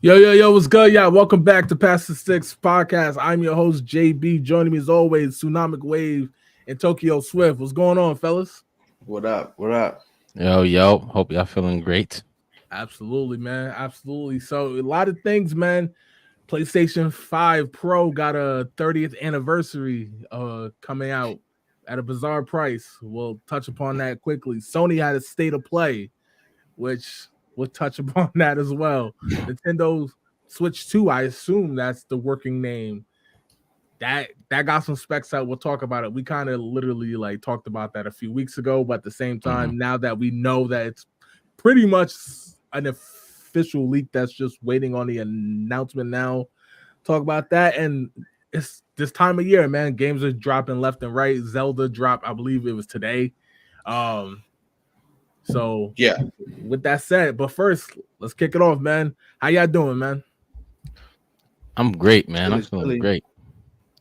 Yo, what's good? Yeah, welcome back to Past the Six podcast. I'm your host, JB. Joining me as always, Tsunamic Wave and Tokyo Swift. What's going on, fellas? What up? What up? Yo. Hope y'all feeling great. Absolutely, man. Absolutely. So, a lot of things, man. PlayStation 5 Pro got a 30th anniversary coming out at a bizarre price. We'll touch upon that quickly. Sony had a state of play, which we'll touch upon that as well. Nintendo Switch 2, I assume that's the working name. That got some specs out. We'll talk about it. We kind of literally like talked about that a few weeks ago, but at the same time, now that we know that it's pretty much an official leak that's just waiting on the announcement now, talk about that. And it's this time of year, man. Games are dropping left and right. Zelda dropped, I believe it was today. So Yeah, with that said, but first, let's kick it off, man. How y'all doing, man? I'm great, man. I'm chilling, feeling chilling. great.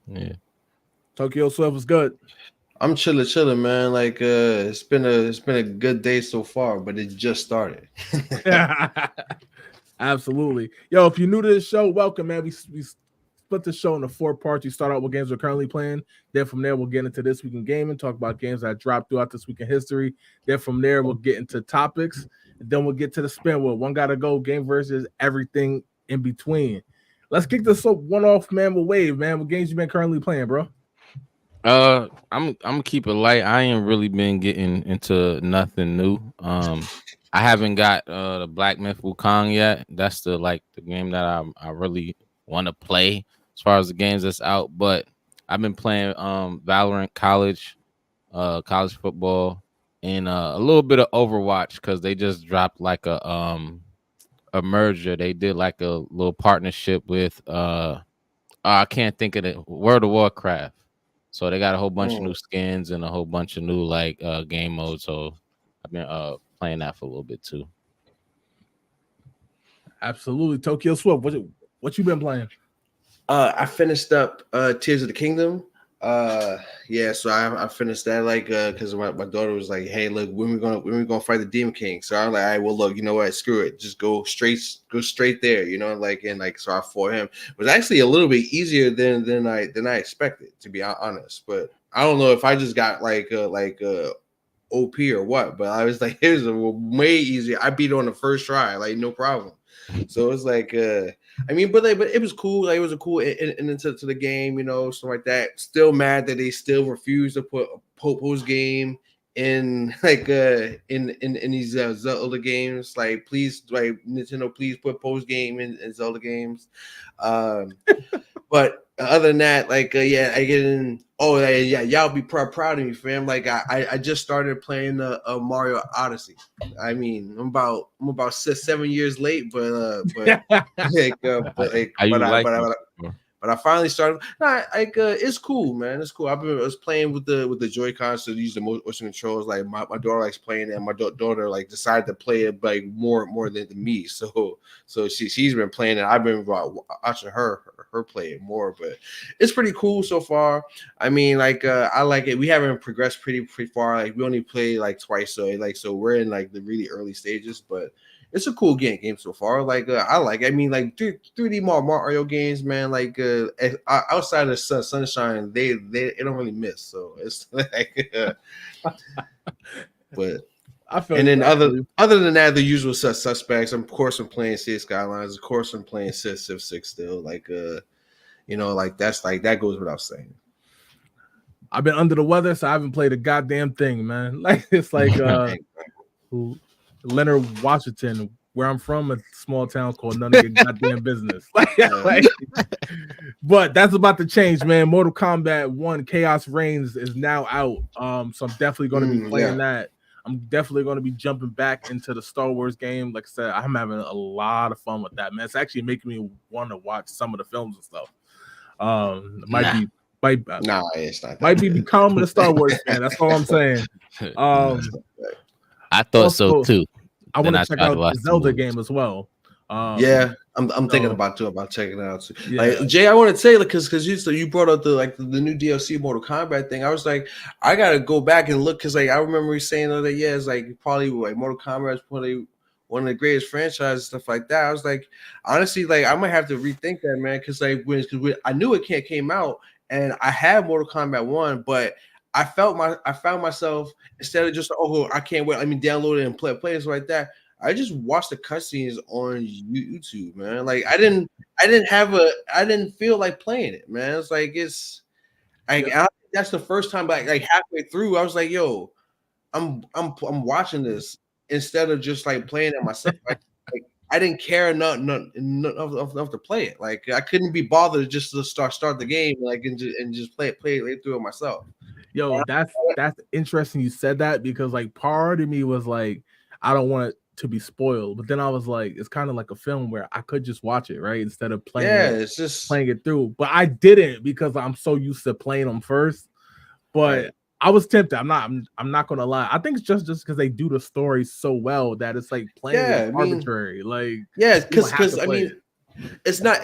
Yeah. Tokyo Swift was good. I'm chilling, man. Like it's been a good day so far, but it just started. Absolutely. Yo, if you're new to the show, welcome, man. We split the show into 4 parts. You start out with games we're currently playing. Then from there, we'll get into this week in gaming, talk about games that dropped throughout this week in history. Then from there, we'll get into topics. And then we'll get to the spin wheel. One gotta go, game versus everything in between. Let's kick this one off, man, with Wave, man. What games you been currently playing, bro? I'm gonna keep it light. I ain't really been getting into nothing new. I haven't got the Black Myth Wukong yet. That's the game that I really want to play as far as the games that's out. But I've been playing Valorant college football, and a little bit of Overwatch because they just dropped like a merger. They did like a little partnership with I can't think of it, World of Warcraft. So they got a whole bunch of new skins and a whole bunch of new like game modes. So I've been playing that for a little bit too. Absolutely. Tokyo Swift, what you been playing? I finished up Tears of the Kingdom. Yeah, so I finished that like because my daughter was like, hey, look, when we gonna fight the Demon King? So I'm like, all right, well, look, you know what, screw it, just go straight there, like so I fought him. It was actually a little bit easier than I expected, to be honest. But I don't know if I just got like OP or what, but I was like, it was way easier. I beat it on the first try, like no problem. So it's like I mean, but it was cool. Like it was a cool into to the game, stuff like that. Still mad that they still refuse to put a post game in like in these Zelda games. Like please, like Nintendo, please put post game in Zelda games. But other than that, like yeah, I get in. Oh yeah, y'all be proud of me, fam. Like I just started playing Mario Odyssey. I mean, I'm about 6-7 years late, but like, How you like it? but I finally started. Nah, like it's cool, man. It's cool. I was playing with the Joy-Cons to use the motion controls. Like my daughter likes playing it, and my daughter like decided to play it like more than me. So she's been playing it. I've been watching her play it more, but it's pretty cool so far. I mean, like I like it. We haven't progressed pretty far. Like we only played like twice, so we're in like the really early stages, but it's a cool game so far. Like I like. I mean, like 3D Mario games, man. Like outside of Sunshine, they don't really miss. So it's like, but I feel and then you. other than that, the usual suspects. Of course, I'm playing City Skylines. Of course, I'm playing Civ 6 still. Like like that's like that goes without saying. I've been under the weather, so I haven't played a goddamn thing, man. Like it's like Leonard Washington, where I'm from, a small town called none of your goddamn business. But that's about to change, man. Mortal Kombat 1 Chaos Reigns is now out. So I'm definitely going to be playing that. I'm definitely going to be jumping back into the Star Wars game. Like I said, I'm having a lot of fun with that, man. It's actually making me want to watch some of the films and stuff. It's not. Might be becoming a Star Wars fan. That's all I'm saying. I thought so too. I want to check out the Zelda game as well. Yeah, I'm thinking about checking it out too. Yeah. Like Jay, I want to say because you brought up the new DLC Mortal Kombat thing. I was like, I gotta go back and look because like I remember you saying that it's like probably like Mortal Kombat is probably one of the greatest franchises, stuff like that. I was like, honestly, like I might have to rethink that, man, because like when I knew it came out, and I had Mortal Kombat 1, but I found myself instead of just I can't wait, let me download it and play it like that. I just watched the cutscenes on YouTube, man. Like I didn't feel like playing it, man. It's like that's the first time like halfway through I was like, yo, I'm watching this instead of just like playing it myself. Like I didn't care enough to play it. Like I couldn't be bothered just to start the game like and just play through it myself. Yo, that's interesting you said that, because like part of me was like, I don't want it to be spoiled, but then I was like, it's kind of like a film where I could just watch it, right, instead of playing it's just playing it through. But I didn't, because I'm so used to playing them first. But right. I was tempted. I'm not gonna lie. I think it's just because they do the story so well that it's like playing it arbitrary. Like because I mean, it's not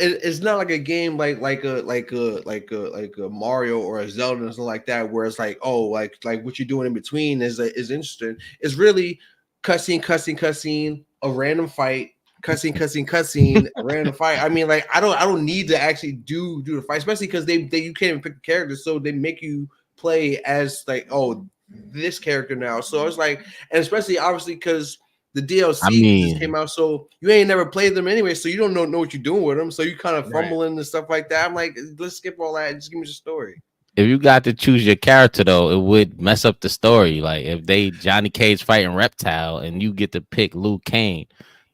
like a game like a Mario or a Zelda or something like that, where it's like, oh, like what you're doing in between is interesting. It's really cutscene, a random fight, cutscene, a random fight. I mean, like I don't need to actually do the fight, especially because they you can't even pick the characters, so they make you play as like, oh, this character now. So it's like, and especially obviously because the DLC just came out, so you ain't never played them anyway, so you don't know what you're doing with them. So you kind of fumbling and stuff like that. I'm like, let's skip all that and just give me the story. If you got to choose your character though, it would mess up the story. Like if they Johnny Cage fighting Reptile and you get to pick Liu Kang,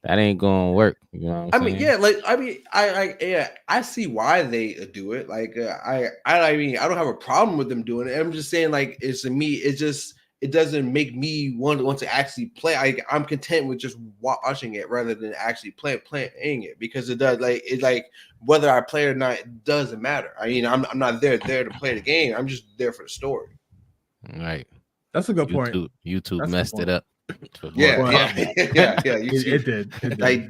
that ain't gonna work. You know what I'm saying? I see why they do it. Like I mean, I don't have a problem with them doing it. I'm just saying, like, it's to me, it doesn't make me want to actually play. I'm content with just watching it rather than actually playing it, because it does like whether I play it or not, it doesn't matter. I mean, I'm not there to play the game. I'm just there for the story. Right. That's a good point. YouTube messed it up. Yeah. It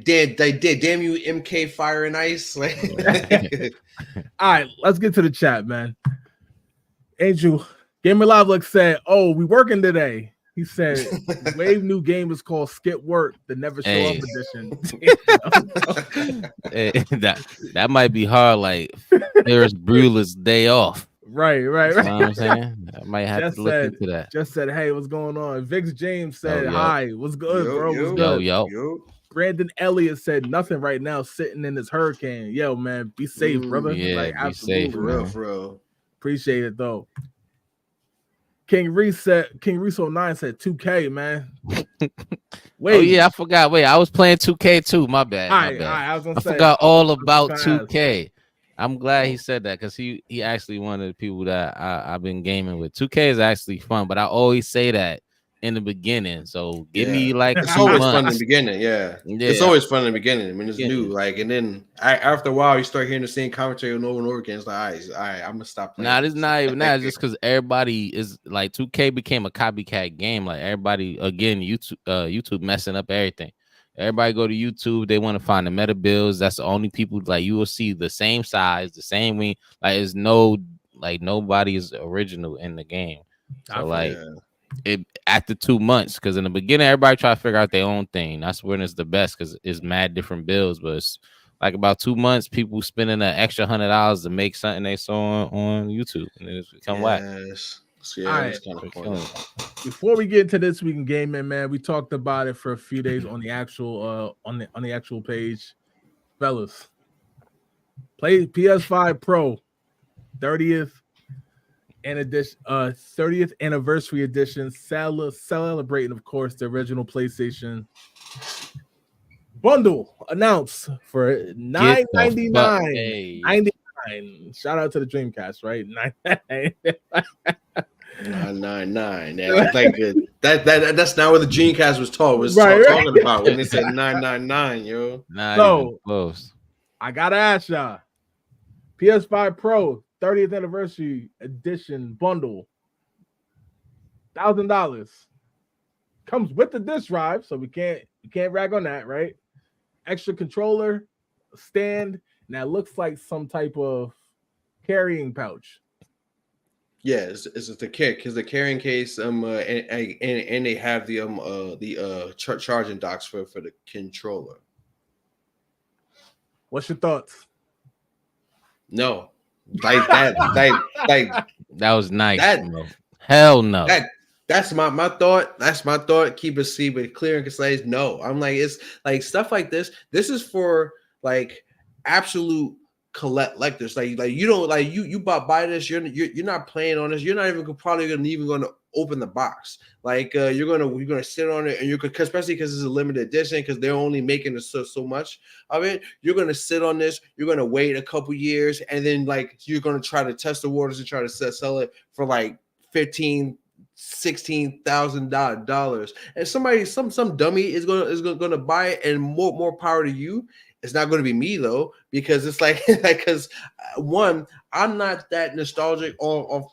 did. Like damn you, MK Fire and Ice. Like, all right, let's get to the chat, man. Angel Gamer Live Look said, "Oh, we working today." He said, "Wave new game is called Skip Work, the Never Show Up edition." that might be hard. Like Ferris Bueller's Day Off. Right. You know what I'm saying? I might have to look into that. Just said, "Hey, what's going on?" Vix James said, "Hi, what's good, bro? What's good?" Yo. Brandon Elliott said, "Nothing right now, sitting in this hurricane." Yo, man, be safe, brother. Yeah, like, be safe, for real. Appreciate it though. King Reese 09 said 2K, man. Wait. Oh yeah, I forgot. Wait, I was playing 2K too. My bad. I forgot all about 2K. I'm glad he said that, because he actually one of the people that I've been gaming with. 2K is actually fun, but I always say that in the beginning. So give me like it's always fun in the beginning. Yeah, it's always fun in the beginning when it's new. Like, and then after a while, you start hearing the same commentary over and over again. It's like, all right, I'm gonna stop playing. Nah, it's not even that. It's just because everybody is like 2K became a copycat game. Like everybody, again, YouTube messing up everything. Everybody go to YouTube. They want to find the meta builds. That's the only people, like, you will see the same size, the same wing. Like, there's no, like, nobody is original in the game. So like it after 2 months, because in the beginning everybody try to figure out their own thing. That's when it's the best, because it's mad different builds. But it's like about 2 months, people spending an extra $100 to make something they saw on YouTube, and it's become whack. Yeah, it's kind of funny. Before we get into this week in gaming, man, we talked about it for a few days on the actual on the actual page, fellas. Play PS5 Pro 30th anniversary edition, celebrating, of course, the original PlayStation bundle announced for $999. 99. Shout out to the Dreamcast, right? 999. Yeah, like that's not what the Dreamcast was talking about when they said 999, yo. Not even close. I gotta ask y'all, PS5 Pro 30th anniversary edition bundle, $1,000, comes with the disc drive, so we can't rag on that, right? Extra controller, stand, and that looks like some type of carrying pouch. Yeah, it's the care because the carrying case and they have the charging docks for the controller. What's your thoughts? No, like that, like That was nice, that bro. Hell no. that's my thought. That's my thought. Keep it secret, clear and concise. No, I'm like it's like stuff like this. This is for like absolute collectors. Like you don't like you buy this. You're not playing on this. You're not even probably going to open the box. Like you're gonna sit on it and you're gonna, especially because it's a limited edition because they're only making so much of it. You're gonna sit on this. You're gonna wait a couple years and then like you're gonna try to test the waters and try to sell it for like $16,000, and somebody some dummy is gonna buy it, and more power to you. It's not going to be me though, because it's like because one, I'm not that nostalgic of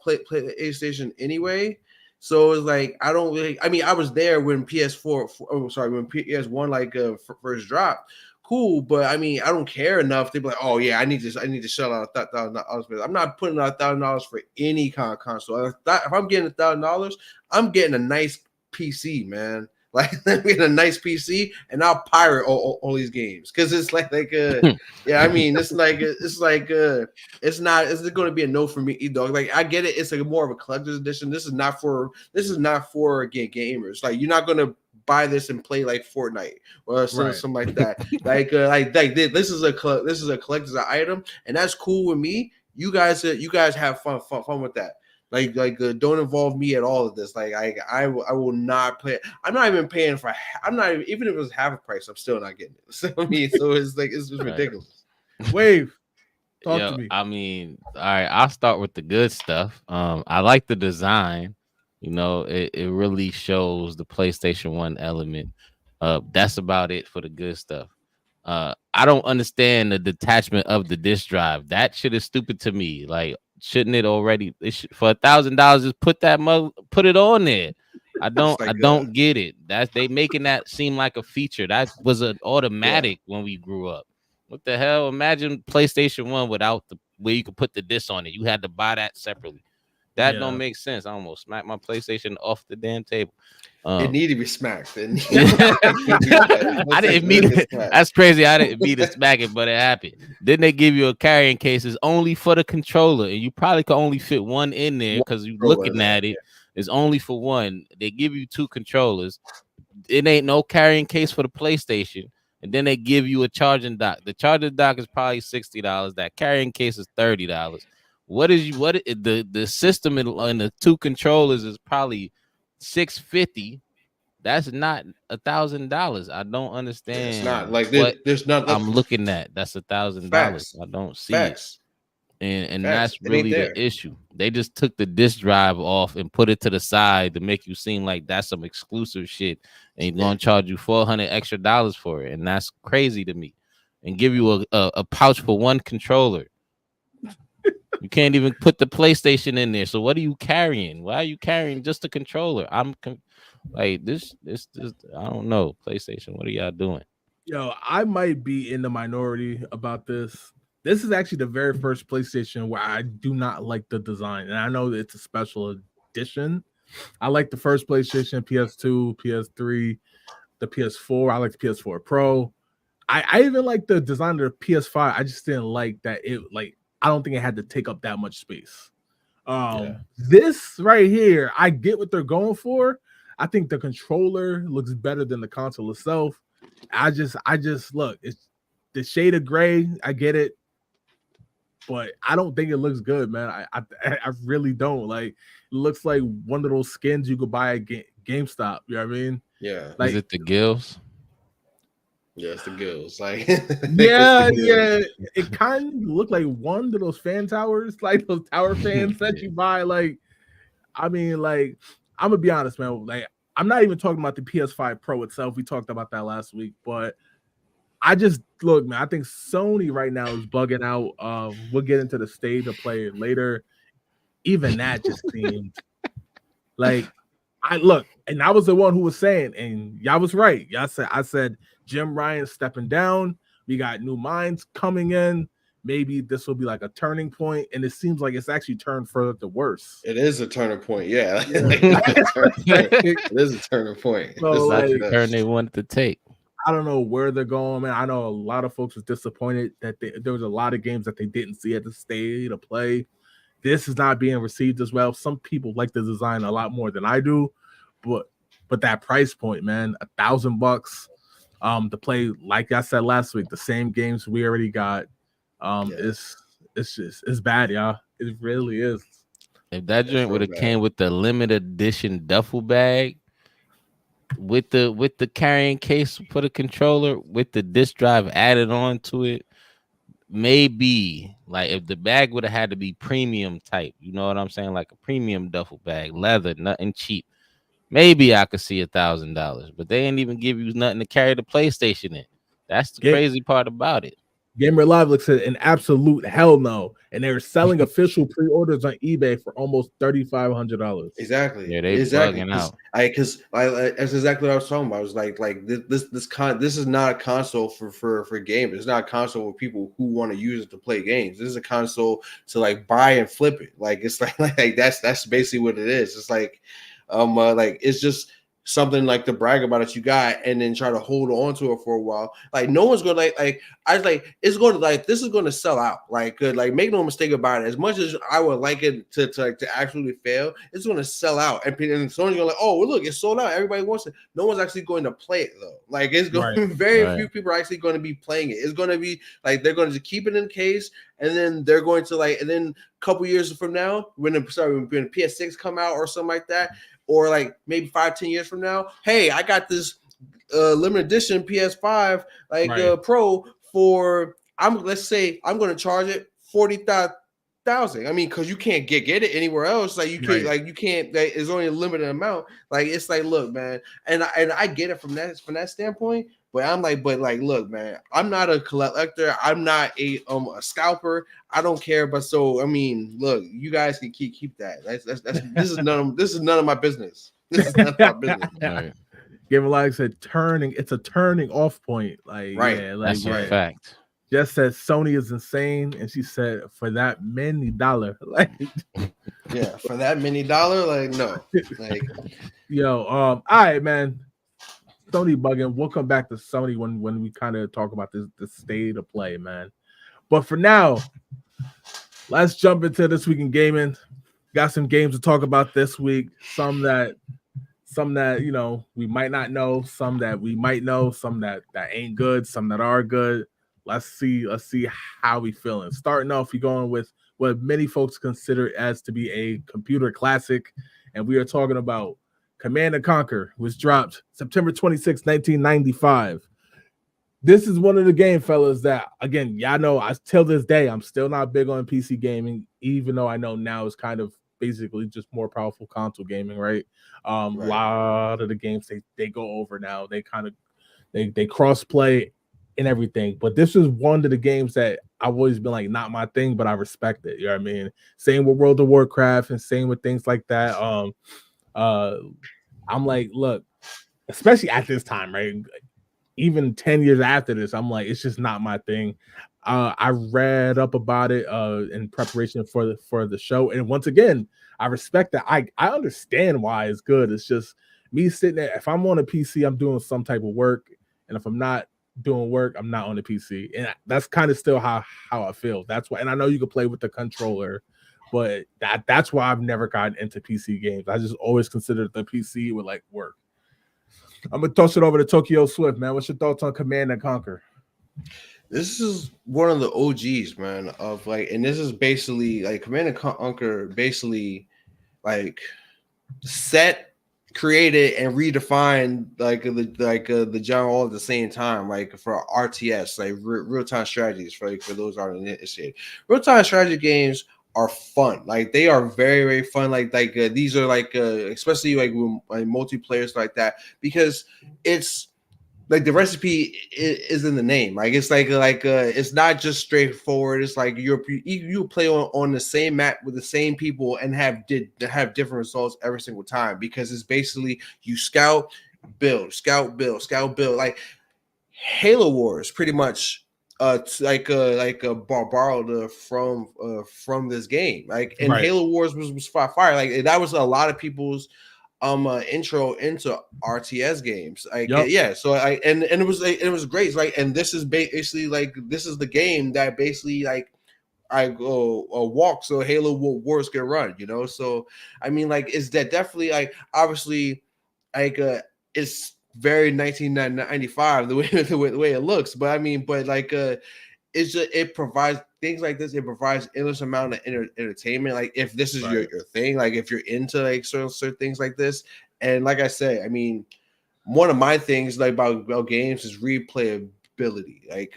PlayStation anyway. So it's like I don't really. I mean, I was there when when PS1 like first dropped. Cool, but I mean, I don't care enough to be like, oh yeah, I need to shell out $1,000. I'm not putting out $1,000 for any kind of console. If I'm getting $1,000, I'm getting a nice PC, man. Like I'm getting a nice PC, and I'll pirate all these games because it's yeah. I mean, it's not. It's going to be a no for me, dog. Like I get it. It's like more of a collector's edition. This is not for gamers. Like you're not going to buy this and play like Fortnite or something like that. like this is a collector's item, and that's cool with me. You guys have fun with that. Like don't involve me at all of this. Like I will not play. I'm not even paying for. I'm not even if it was half a price. I'm still not getting it. So I mean, so it's like it's ridiculous. Wave, talk to me. I mean, all right. I'll start with the good stuff. I like the design. You know, it really shows the PlayStation 1 element. That's about it for the good stuff. I don't understand the detachment of the disc drive. That shit is stupid to me. Like, shouldn't it already for $1,000 just put it on there? I don't get it. That's they making that seem like a feature. That was an automatic when we grew up. What the hell? Imagine PlayStation 1 without the where you could put the disc on it. You had to buy that separately. That don't make sense. I almost smacked my PlayStation off the damn table. It needed to be smacked. I didn't mean it. That's crazy. I didn't mean to smack it, but it happened. Then they give you a carrying case. It's only for the controller, and you probably could only fit one in there because you're looking at it. It's only for one. They give you two controllers. It ain't no carrying case for the PlayStation. And then they give you a charging dock. The charging dock is probably $60. That carrying case is $30. The system in the two controllers is probably $650. That's not $1,000. I don't understand. It's not like there's not. I'm looking at that's $1,000. I don't see it, and that's really the issue. They just took the disc drive off and put it to the side to make you seem like that's some exclusive shit, and gonna charge you $400 extra for it, and that's crazy to me. And give you a pouch for one controller. You can't even put the PlayStation in there. So what are you carrying? Why are you carrying just a controller? Like this. I don't know. PlayStation, what are y'all doing? Yo, I might be in the minority about this. This is actually the very first PlayStation where I do not like the design, and I know that it's a special edition. I like the first PlayStation, PS2, PS3, the PS4. I like the PS4 Pro. I even like the design of the PS5. I just didn't like that I don't think it had to take up that much space. This right here, I get what they're going for. I think the controller looks better than the console itself. I just look, it's the shade of gray. I get it, but I don't think it looks good, man. I really don't. Like, it looks like one of those skins you could buy at GameStop. You know what I mean? Yeah. Like, is it the gills? Yeah, it's the gills. Like, yeah. It kind of looked like one of those fan towers, like those tower fans that you buy. Like, I mean, like, I'm gonna be honest, man. Like, I'm not even talking about the PS5 Pro itself. We talked about that last week, but I just look, man. I think Sony right now is bugging out. We'll get into the state of play later. Even that just seemed like and I was the one who was saying, and y'all was right. I said Jim Ryan stepping down. We got new minds coming in. maybe this will be like a turning point, and it seems like it's actually turned further to worse. It is a turning point. Yeah. It is a turning point. So, It's not like, the turn they wanted to take. I don't know where they're going, man. I know a lot of folks was disappointed that there was a lot of games that they didn't see at the state to play. This is not being received as well. Some people like the design a lot more than I do, but that price point, man, $1,000 to play, like I said last week, the same games we already got. It's bad, y'all. It really is. If that joint would have came with the limited edition duffel bag, with the carrying case for the controller, with the disc drive added on to it, maybe like if the bag would have had to be premium type, you know what I'm saying, like a premium duffel bag, leather, nothing cheap, maybe I could see $1,000. But they ain't even give you nothing to carry the PlayStation in. That's the crazy part about it. Gamer Live looks at an absolute hell no, and they're selling official pre-orders on eBay for almost $3,500. Exactly. Yeah, they bugging out. Because that's exactly what I was talking about. I was like this is not a console for gamers. It's not a console for people who want to use it to play games. This is a console to like buy and flip it. Like it's like that's basically what it is. It's like it's just something like to brag about it you got and then try to hold on to it for a while. Like no one's gonna it's going to this is going to sell out. Like make no mistake about it. As much as I would like it to actually fail, it's going to sell out. And someone's going oh well, look, it's sold out. Everybody wants it. No one's actually going to play it though. Like it's going very few people are actually going to be playing it. It's going to be like they're going to keep it in case, and then they're going to and then a couple years from now when the PS6 come out or something like that. Or like maybe 5-10 years from now, hey, I got this limited edition PS5 Pro for let's say I'm going to charge it $40,000. I mean, because you can't get it anywhere else. Like you can't you can't. It's only a limited amount. Like it's like, look, man, and I get it from that standpoint. But I'm like, look, man, I'm not a collector. I'm not a scalper. I don't care. But so I mean, look, you guys can keep that. This is none of my business. This is none of my business. Right. Gamer Live said it's a turning off point. Like that's a fact. Jess said Sony is insane, and she said for that many dollar, for that many dollar, like no, like yo, all right, man. Sony bugging. We'll come back to Sony when we kind of talk about the state of play, man. But for now, let's jump into this week in gaming. Got some games to talk about this week. Some that we might not know, some that we might know, some that ain't good, some that are good. Let's see how we feeling. Starting off, we're going with what many folks consider as to be a computer classic, and we are talking about Command & Conquer, was dropped September 26, 1995. This is one of the game, fellas, that, again, y'all know, till this day, I'm still not big on PC gaming, even though I know now it's kind of basically just more powerful console gaming, right? A lot of the games, they go over now. They kind of, they cross-play and everything. But this is one of the games that I've always been like, not my thing, but I respect it. You know what I mean? Same with World of Warcraft and same with things like that. I'm like, look, especially at this time, right? Even 10 years after this, I'm like, it's just not my thing. I read up about it in preparation for the show, and once again, I respect that. I understand why it's good. It's just me sitting there. If I'm on a PC, I'm doing some type of work, and if I'm not doing work, I'm not on the PC, and that's kind of still how I feel. That's why, and I know you can play with the controller. But that's why I've never gotten into PC games. I just always considered the PC would like work. I'm gonna toss it over to Tokyo Swift, man. What's your thoughts on Command & Conquer? This is one of the OGs, man. Of like, and this is basically like Command & Conquer, basically like created and redefined the genre all at the same time, like for RTS, like real time strategies for those who aren't interested. Real time strategy games are fun. Like they are very, very fun. These are especially like multiplayer stuff like that, because it's like the recipe is in the name. Like it's it's not just straightforward. It's like you play on the same map with the same people and have different results every single time, because it's basically you scout, build. Like Halo Wars pretty much borrowed from this game. Like, and Right. Halo Wars was fire. Like, that was a lot of people's intro into RTS games. Like, Yep. yeah, so and it was great. It's like, and this is basically like, this is the game that basically like I go walk so Halo Wars can run, you know. So I mean, like, is that definitely like, obviously, like it's very 1995 the way it looks, but I mean, but like it's just, it provides things like this. It provides endless amount of entertainment. Like, if this is your thing, like if you're into like certain things like this, and like I said, I mean, one of my things like about games is replayability. Like,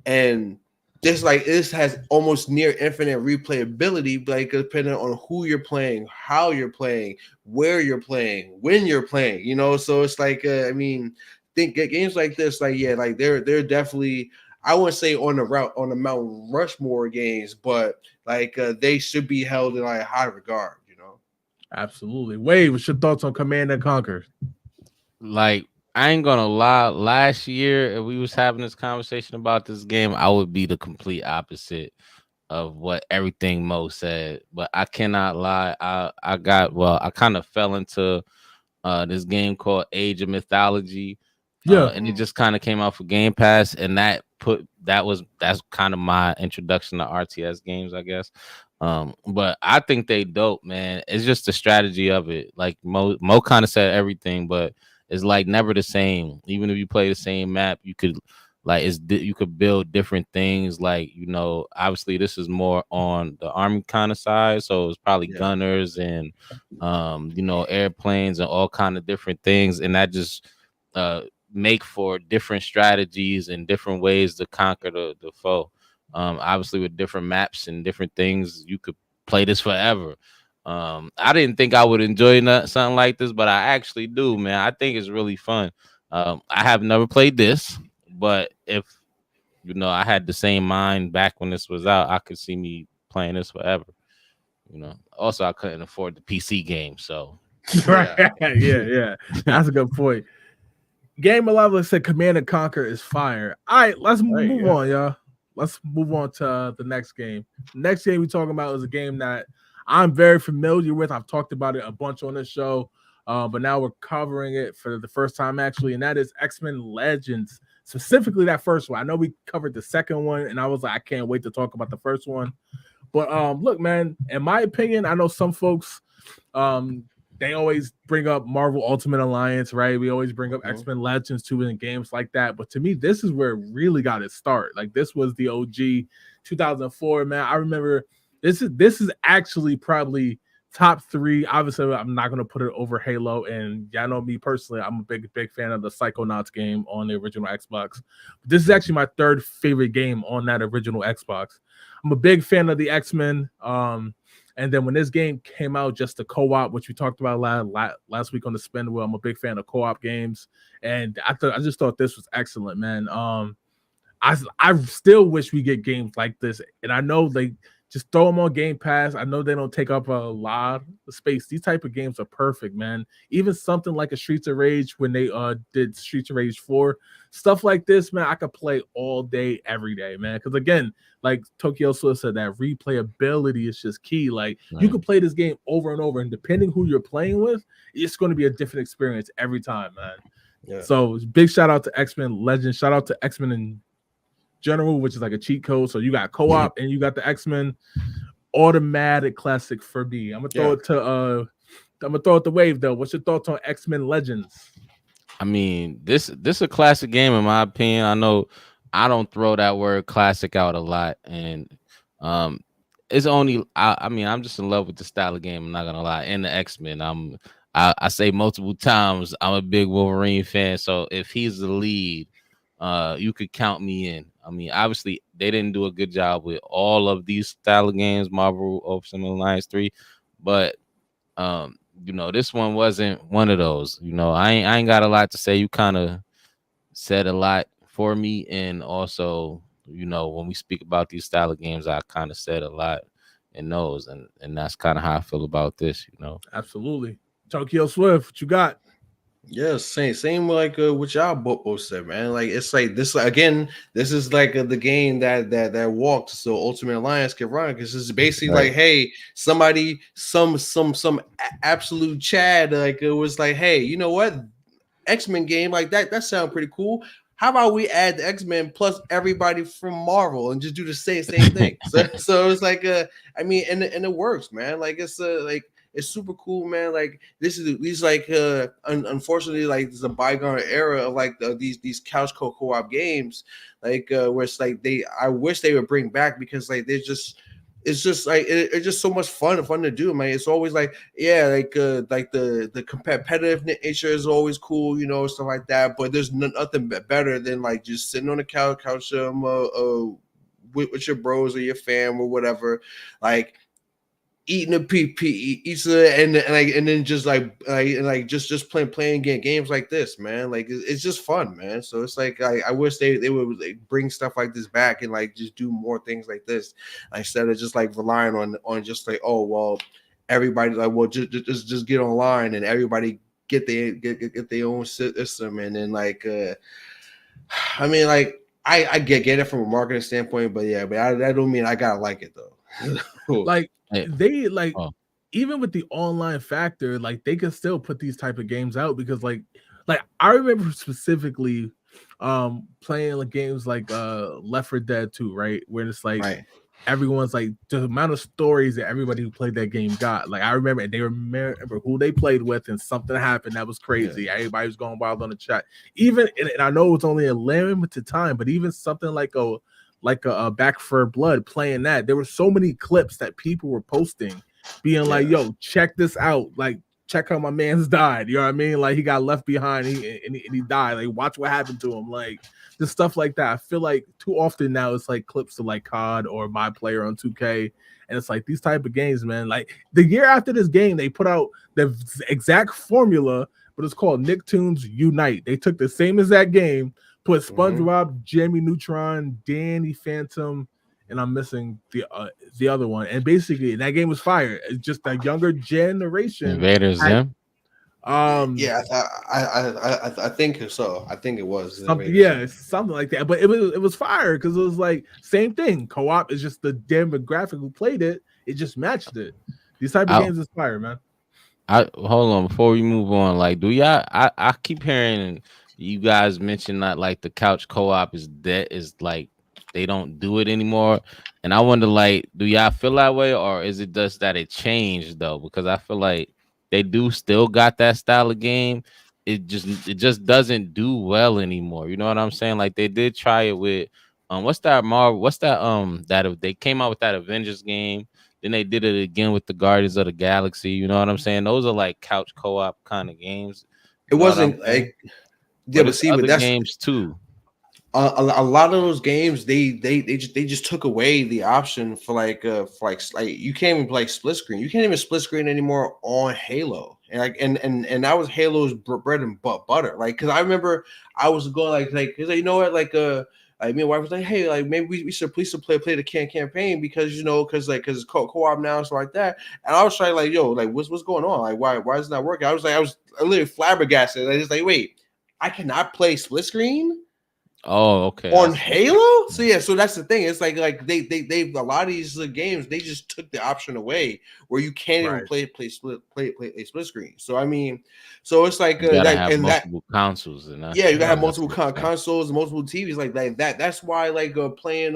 and this has almost near infinite replayability, like depending on who you're playing, how you're playing, where you're playing, when you're playing, you know. So it's like, I mean, think games like this, like, yeah, like they're definitely, I wouldn't say on the Mount Rushmore games, but like they should be held in like high regard, you know. Absolutely. Wade, what's your thoughts on Command and Conquer? Like, I ain't gonna lie, last year if we was having this conversation about this game, I would be the complete opposite of what everything Mo said. But I cannot lie, I kind of fell into this game called Age of Mythology. And it just kind of came out for Game Pass, and that's kind of my introduction to RTS games, I guess. But I think they dope, man. It's just the strategy of it. Like Mo kind of said everything, but it's like never the same. Even if you play the same map, you could you could build different things. Like, you know, obviously this is more on the army kind of side, so it's probably gunners and you know, airplanes and all kind of different things, and that just make for different strategies and different ways to conquer the foe. Obviously with different maps and different things, you could play this forever. I didn't think I would enjoy something like this, but I actually do, man. I think it's really fun. I have never played this, but if, you know, I had the same mind back when this was out, I could see me playing this forever. You know, also I couldn't afford the PC game, so yeah, that's a good point. Game Alive said Command and Conquer is fire. All right, let's move on, y'all. Let's move on to the next game. The next game we're talking about is a game that I'm very familiar with. I've talked about it a bunch on this show, but now we're covering it for the first time, actually, and that is X-Men Legends, specifically that first one. I know we covered the second one, and I was like, I can't wait to talk about the first one. But look, man, in my opinion, I know some folks, they always bring up Marvel Ultimate Alliance, right? We always bring up X-Men Legends too in games like that. But to me, this is where it really got its start. Like, this was the OG 2004, man. I remember this is actually probably top 3. Obviously, I'm not going to put it over Halo. And y'all know me personally, I'm a big fan of the Psychonauts game on the original Xbox. But this is actually my 3rd favorite game on that original Xbox. I'm a big fan of the X-Men. And then when this game came out, just the co-op, which we talked about last week on the Spin Wheel, I'm a big fan of co-op games, and I just thought this was excellent, man. I still wish we get games like this, and I know they just throw them on Game Pass. I know they don't take up a lot of space. These type of games are perfect, man. Even something like a Streets of Rage, when they did Streets of Rage 4, stuff like this, man, I could play all day, every day, man. Because again, like Tokyo Swift said, that replayability is just key. Like, you can play this game over and over, and depending who you're playing with, it's going to be a different experience every time, man. Yeah. So big shout out to X-Men Legends. Shout out to X-Men in general, which is like a cheat code. So you got co-op and you got the X-Men. Automatic classic for me. I'm gonna throw it to Wave though. What's your thoughts on X-Men Legends? I mean, this is a classic game in my opinion. I know I don't throw that word classic out a lot, and it's only I mean, I'm just in love with the style of game, I'm not gonna lie. And the X-Men, I say multiple times, I'm a big Wolverine fan, so if he's the lead, you could count me in. I mean, obviously they didn't do a good job with all of these style of games, Marvel Ultimate Alliance 3, but you know, this one wasn't one of those. You know, I ain't got a lot to say. You kind of said a lot for me, and also, you know, when we speak about these style of games, I kind of said a lot in those, and that's kind of how I feel about this. You know, absolutely. Tokyo Swift, what you got? Yeah, same like what y'all both said, man. Like it's like this again. This is like the game that walked so Ultimate Alliance can run because it's basically Right. like, hey, somebody, absolute Chad, like it was like, hey, you know what, X-Men game like that sounds pretty cool. How about we add the X-Men plus everybody from Marvel and just do the same thing? So it's like I mean, and it works, man. Like it's super cool, man. Like these like unfortunately like this is a bygone era of like these couch co-op games, like where it's like I wish they would bring back because like they're just it's just like it's just so much fun to do, man. It's always like like the competitive nature is always cool, you know, stuff like that. But there's nothing better than like just sitting on the couch with your bros or your fam or whatever, like eating a pizza and then just just playing games like this, man. Like it's just fun, man. So it's like I wish they would like bring stuff like this back and like just do more things like this instead of just like relying on just like, oh well, everybody like, well, just get online and everybody get their own system, and then like I mean, like I get it from a marketing standpoint, but yeah, but that don't mean I gotta like it though. Like Hey, they like oh, even with the online factor, like they can still put these type of games out because like I remember specifically playing like games like Left 4 Dead 2, right? Where it's like Right. everyone's like the amount of stories that everybody who played that game got. Like I remember they remember who they played with and something happened that was crazy. Yeah. Everybody was going wild on the chat. Even and I know it's only a limited time, but even something like a Back for Blood playing that, there were so many clips that people were posting being like, Yeah. yo, check this out. Like, check how my man's died. You know what I mean? Like, he got left behind and he died. Like, watch what happened to him. Like, just stuff like that. I feel like too often now it's like clips of like COD or My Player on 2K. And it's like these type of games, man. Like, the year after this game, they put out the exact formula, but it's called Nicktoons Unite. They took the same exact game, put SpongeBob, Jimmy Neutron, Danny Phantom, and I'm missing the other one. And basically, that game was fire. It's just a younger generation. Invader Zim. Yeah, I think so. I think it was something, yeah, something like that. But it was fire because it was like same thing. Co-op is just the demographic who played it. It just matched it. These type of games is fire, man. I hold on before we move on. Like, do y'all? I keep hearing you guys mention that like the couch co-op is dead. Is like they don't do it anymore. And I wonder, like, do y'all feel that way, or is it just that it changed though? Because I feel like they do still got that style of game. It just doesn't do well anymore. You know what I'm saying? Like they did try it with what's that Marvel? What's that that they came out with that Avengers game. Then they did it again with the Guardians of the Galaxy. You know what I'm saying? Those are like couch co-op kind of games. It You know wasn't like but see, but that's games too. A lot of those games they just took away the option for like you can't even play split screen. You can't even split screen anymore on Halo. And like and that was Halo's bread and butter. Like because I remember I was going like cause you know what like me and wife was like, hey, like maybe we should play the campaign because you know because co-op now and stuff like that. And I was trying like yo like what's going on, like why is it not working? I was literally flabbergasted. I just like wait, I cannot play split screen. Oh, okay. On Halo? So yeah, so that's the thing. It's like they a lot of these games they just took the option away where you can't even play split screen. So I mean, so it's like you gotta have multiple consoles and yeah, you gotta have multiple consoles, multiple TVs like that. That's why like playing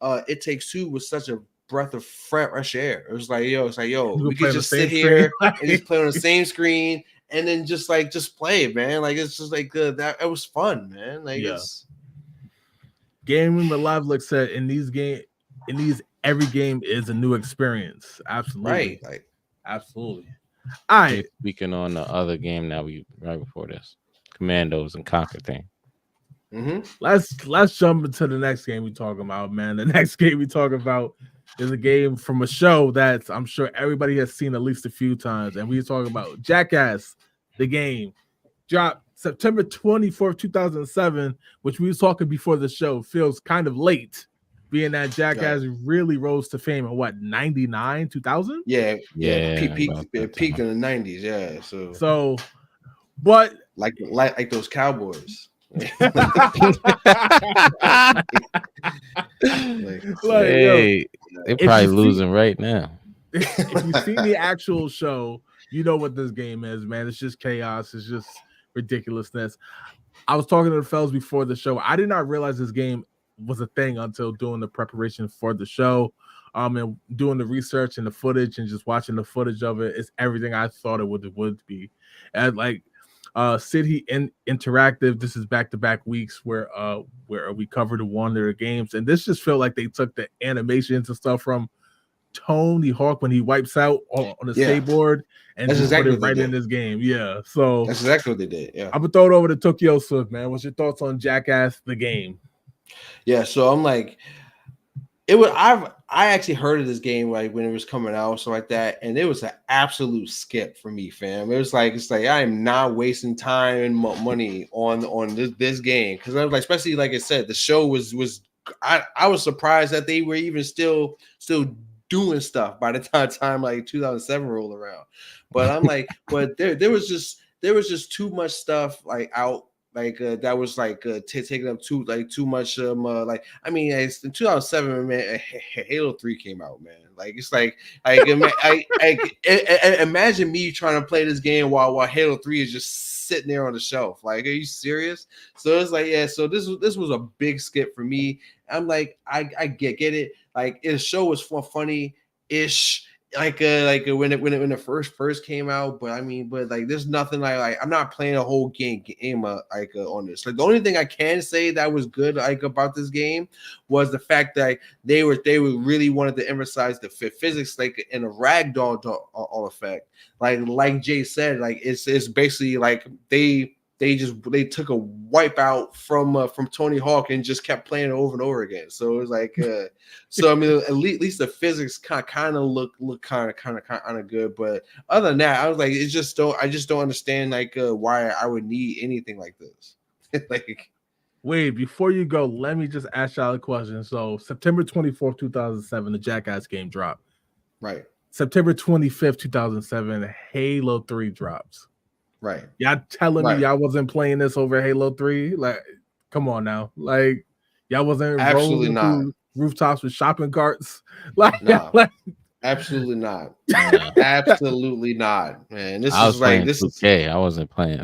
It Takes Two was such a breath of fresh air. It was like yo, we could just sit here and just play on the same screen. And then just play it, man. Like it's just like that. It was fun, man. Like it's Gaming with Live Look said in these every game is a new experience. Absolutely, right. Like absolutely. All right. Speaking on the other game that we right before this, Commandos and Conquer thing. Let's jump into the next game we talking about, man. The next game we talk about is a game from a show that I'm sure everybody has seen at least a few times, and we talking about Jackass, the game. Dropped September 24th, 2007, which we was talking before the show. Feels kind of late, being that Jackass really rose to fame in what 99, 2000? Yeah. Peaked in the 90s. Yeah. So But like those Cowboys. Like, Hey, they probably losing right now. If you see the actual show, you know what this game is, man. It's just chaos. It's just ridiculousness. I was talking to the fellas before the show. I did not realize this game was a thing until doing the preparation for the show. And doing the research and the footage and just watching the footage of it. It's everything I thought it would be. And like City Interactive, this is back-to-back weeks where we covered one of their games, and this just felt like they took the animations and stuff from Tony Hawk when he wipes out on the skateboard and that's just exactly put it right in this game. Yeah, so that's exactly what they did. Yeah, I'm gonna throw it over to Tokyo Swift, man. What's your thoughts on Jackass the game? Yeah, so I'm like, I actually heard of this game like when it was coming out, or something like that, and it was an absolute skip for me, fam. It's like I am not wasting time and money on this game because I was like, especially like I said, the show was I was surprised that they were even still doing stuff by the time like 2007 rolled around. But I'm like, but there was just too much stuff like out. Like that was like taking up too much like I mean it's in 2007, man. Halo 3 came out, man. Like it's like I imagine me trying to play this game while Halo 3 is just sitting there on the shelf. Like, are you serious? So it's like, yeah. So this was a big skip for me. I'm like, I get it. Like the show was funny ish. Like when it first came out, but I mean, but like there's nothing like I'm not playing a whole game on this. Like the only thing I can say that was good like about this game was the fact that they really wanted to emphasize the physics like in a ragdoll effect. Like Jay said, like it's basically like they took a wipeout from Tony Hawk and just kept playing it over and over again. So it was like, so I mean, at least the physics kind of look kind of good. But other than that, I was like, I just don't understand like why I would need anything like this. Like, wait, before you go, let me just ask y'all a question. So September 24th, 2007, the Jackass game dropped. Right. September 25th, 2007, Halo 3 drops. Right. Y'all telling me y'all wasn't playing this over Halo 3? Like, come on now. Like, y'all wasn't absolutely not rooftops with shopping carts. Like, no. Absolutely not. Absolutely not, man. This I was is like this 2K. I wasn't playing.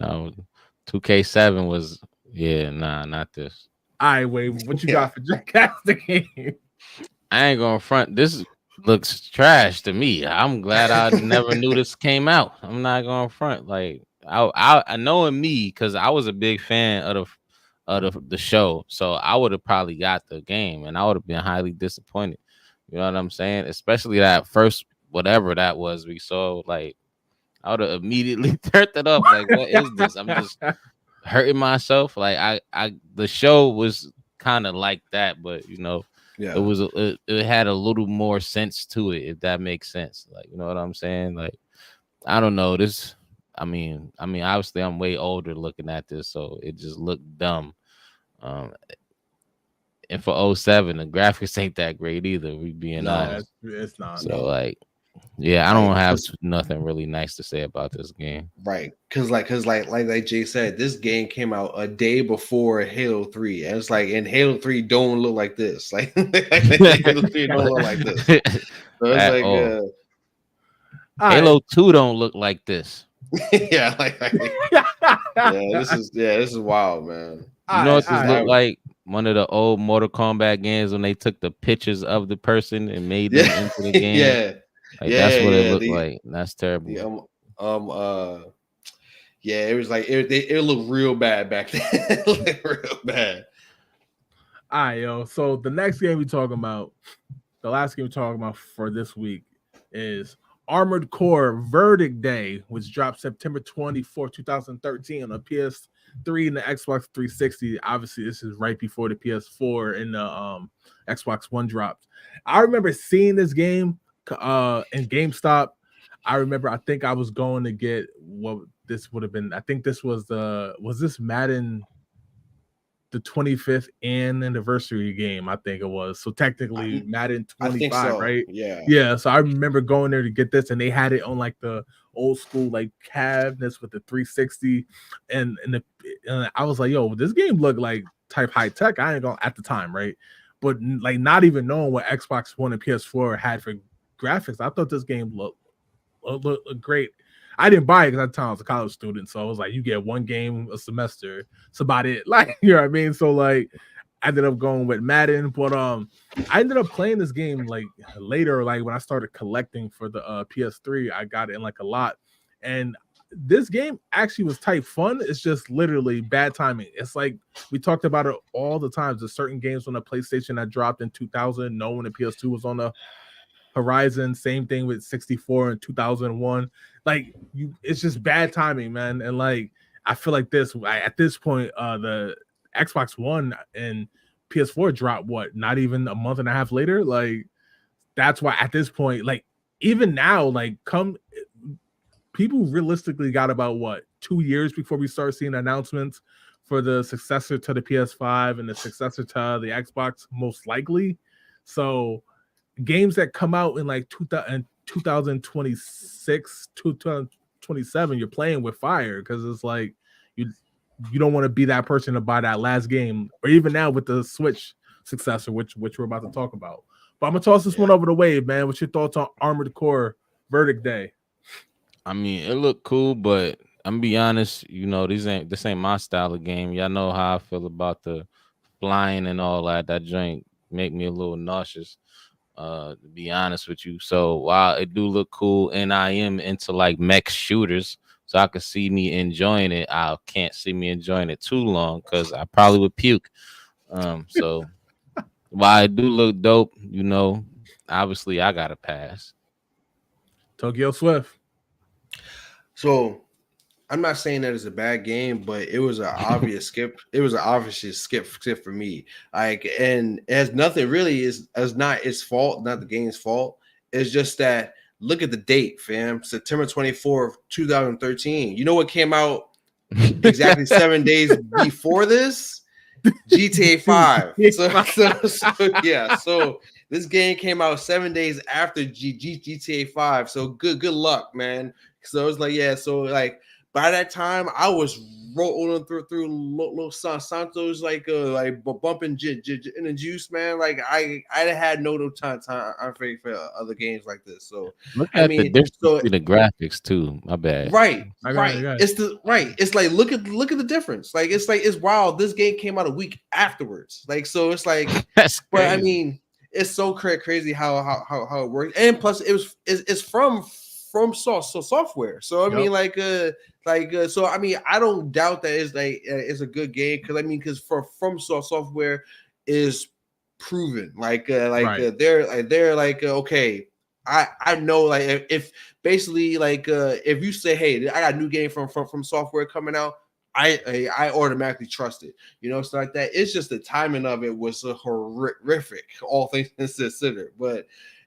2K7 was not this. All right, wait. What you got for Jackass the game? I ain't gonna front. This looks trash to me. I'm glad I never knew this came out. I'm not gonna front. Like I know me because I was a big fan of the show, so I would have probably got the game, and I would have been highly disappointed. You know what I'm saying? Especially that first whatever that was we saw. Like I would have immediately turned it up. Like, what is this? I'm just hurting myself. Like the show was kind of like that, but you know. Yeah, it had a little more sense to it, if that makes sense. Like, you know what I'm saying? Like, I don't know. This, I mean, obviously I'm way older looking at this, so it just looked dumb. And for 07, the graphics ain't that great either, we being honest. It's not. So like, yeah, I don't have nothing really nice to say about this game. Right. Cause like Jay said, this game came out a day before Halo 3. And it's like, and Halo 3 don't look like this. Like Halo 3 don't look like this. So it's Halo 2 don't look like this. Yeah, this is wild, man. You know what this look like? One of the old Mortal Kombat games when they took the pictures of the person and made them into the game. Yeah. Like, that's what it looked like. That's terrible. It was like it looked real bad back then. It looked real bad. All right, yo. So the next game we're talking about, the last game we're talking about for this week is Armored Core Verdict Day, which dropped September 24, 2013 on the PS3 and the Xbox 360. Obviously, this is right before the PS4 and the Xbox One dropped. I remember seeing this game in GameStop. I think I was going to get what this would have been. I think this was this Madden the 25th anniversary game, I think it was. So technically Madden I 25, think so. right? Yeah. Yeah. So I remember going there to get this, and they had it on like the old school like cabinets with the 360, and I was like, yo, this game looked like type high tech. I ain't gonna at the time, right? But like not even knowing what Xbox One and PS4 had for graphics, I thought this game looked great. I didn't buy it because at the time I was a college student, so I was like, you get one game a semester. That's about it. Like, you know what I mean? So like I ended up going with Madden, but I ended up playing this game like later, like when I started collecting for the PS3, I got it in like a lot. And this game actually was type fun. It's just literally bad timing. It's like we talked about it all the times. There's certain games on the PlayStation that dropped in 2000, knowing the PS2 was on the horizon. Same thing with 64 and 2001. Like it's just bad timing, man. And like I feel like at this point, the Xbox One and PS4 dropped not even a month and a half later. Like that's why at this point, like even now, like people realistically got about 2 years before we start seeing announcements for the successor to the PS5 and the successor to the Xbox, most likely. So games that come out in like 2026, 2027, you're playing with fire because it's like you don't want to be that person to buy that last game, or even now with the Switch successor, which we're about to talk about. But I'm gonna toss this one over to Wade, man. What's your thoughts on Armored Core Verdict Day? I mean, it looked cool, but I'm gonna be honest, this ain't my style of game. Y'all know how I feel about the flying and all that. That joint make me a little nauseous, to be honest with you. So while it do look cool and I am into like mech shooters, so I could see me enjoying it, I can't see me enjoying it too long because I probably would puke. So while it do look dope, obviously I gotta pass. Tokyo Swift. So I'm not saying that it's a bad game, but it was an obvious skip. It was an obvious skip for me. Like, and it has nothing really is not its fault, not the game's fault. It's just that look at the date, fam. September 24th, 2013. You know what came out exactly 7 days before this? GTA 5. So this game came out 7 days after GTA 5. So good luck, man. So it's like, so like by that time I was rolling through Los Santos like bumping in the juice, man. Like I had no time for other games like this. So look at the difference between the graphics too. My bad. Right. It's like look at the difference. Like it's wild. This game came out a week afterwards. Like so it's like that's crazy. But I mean it's so crazy how it works. And plus it's from software. So I mean so I mean I don't doubt that it's a good game because from software is proven they're okay. I know like if basically like if you say hey I got a new game from software coming out, I automatically trust it, so like that. It's just the timing of it was horrific, all things considered. But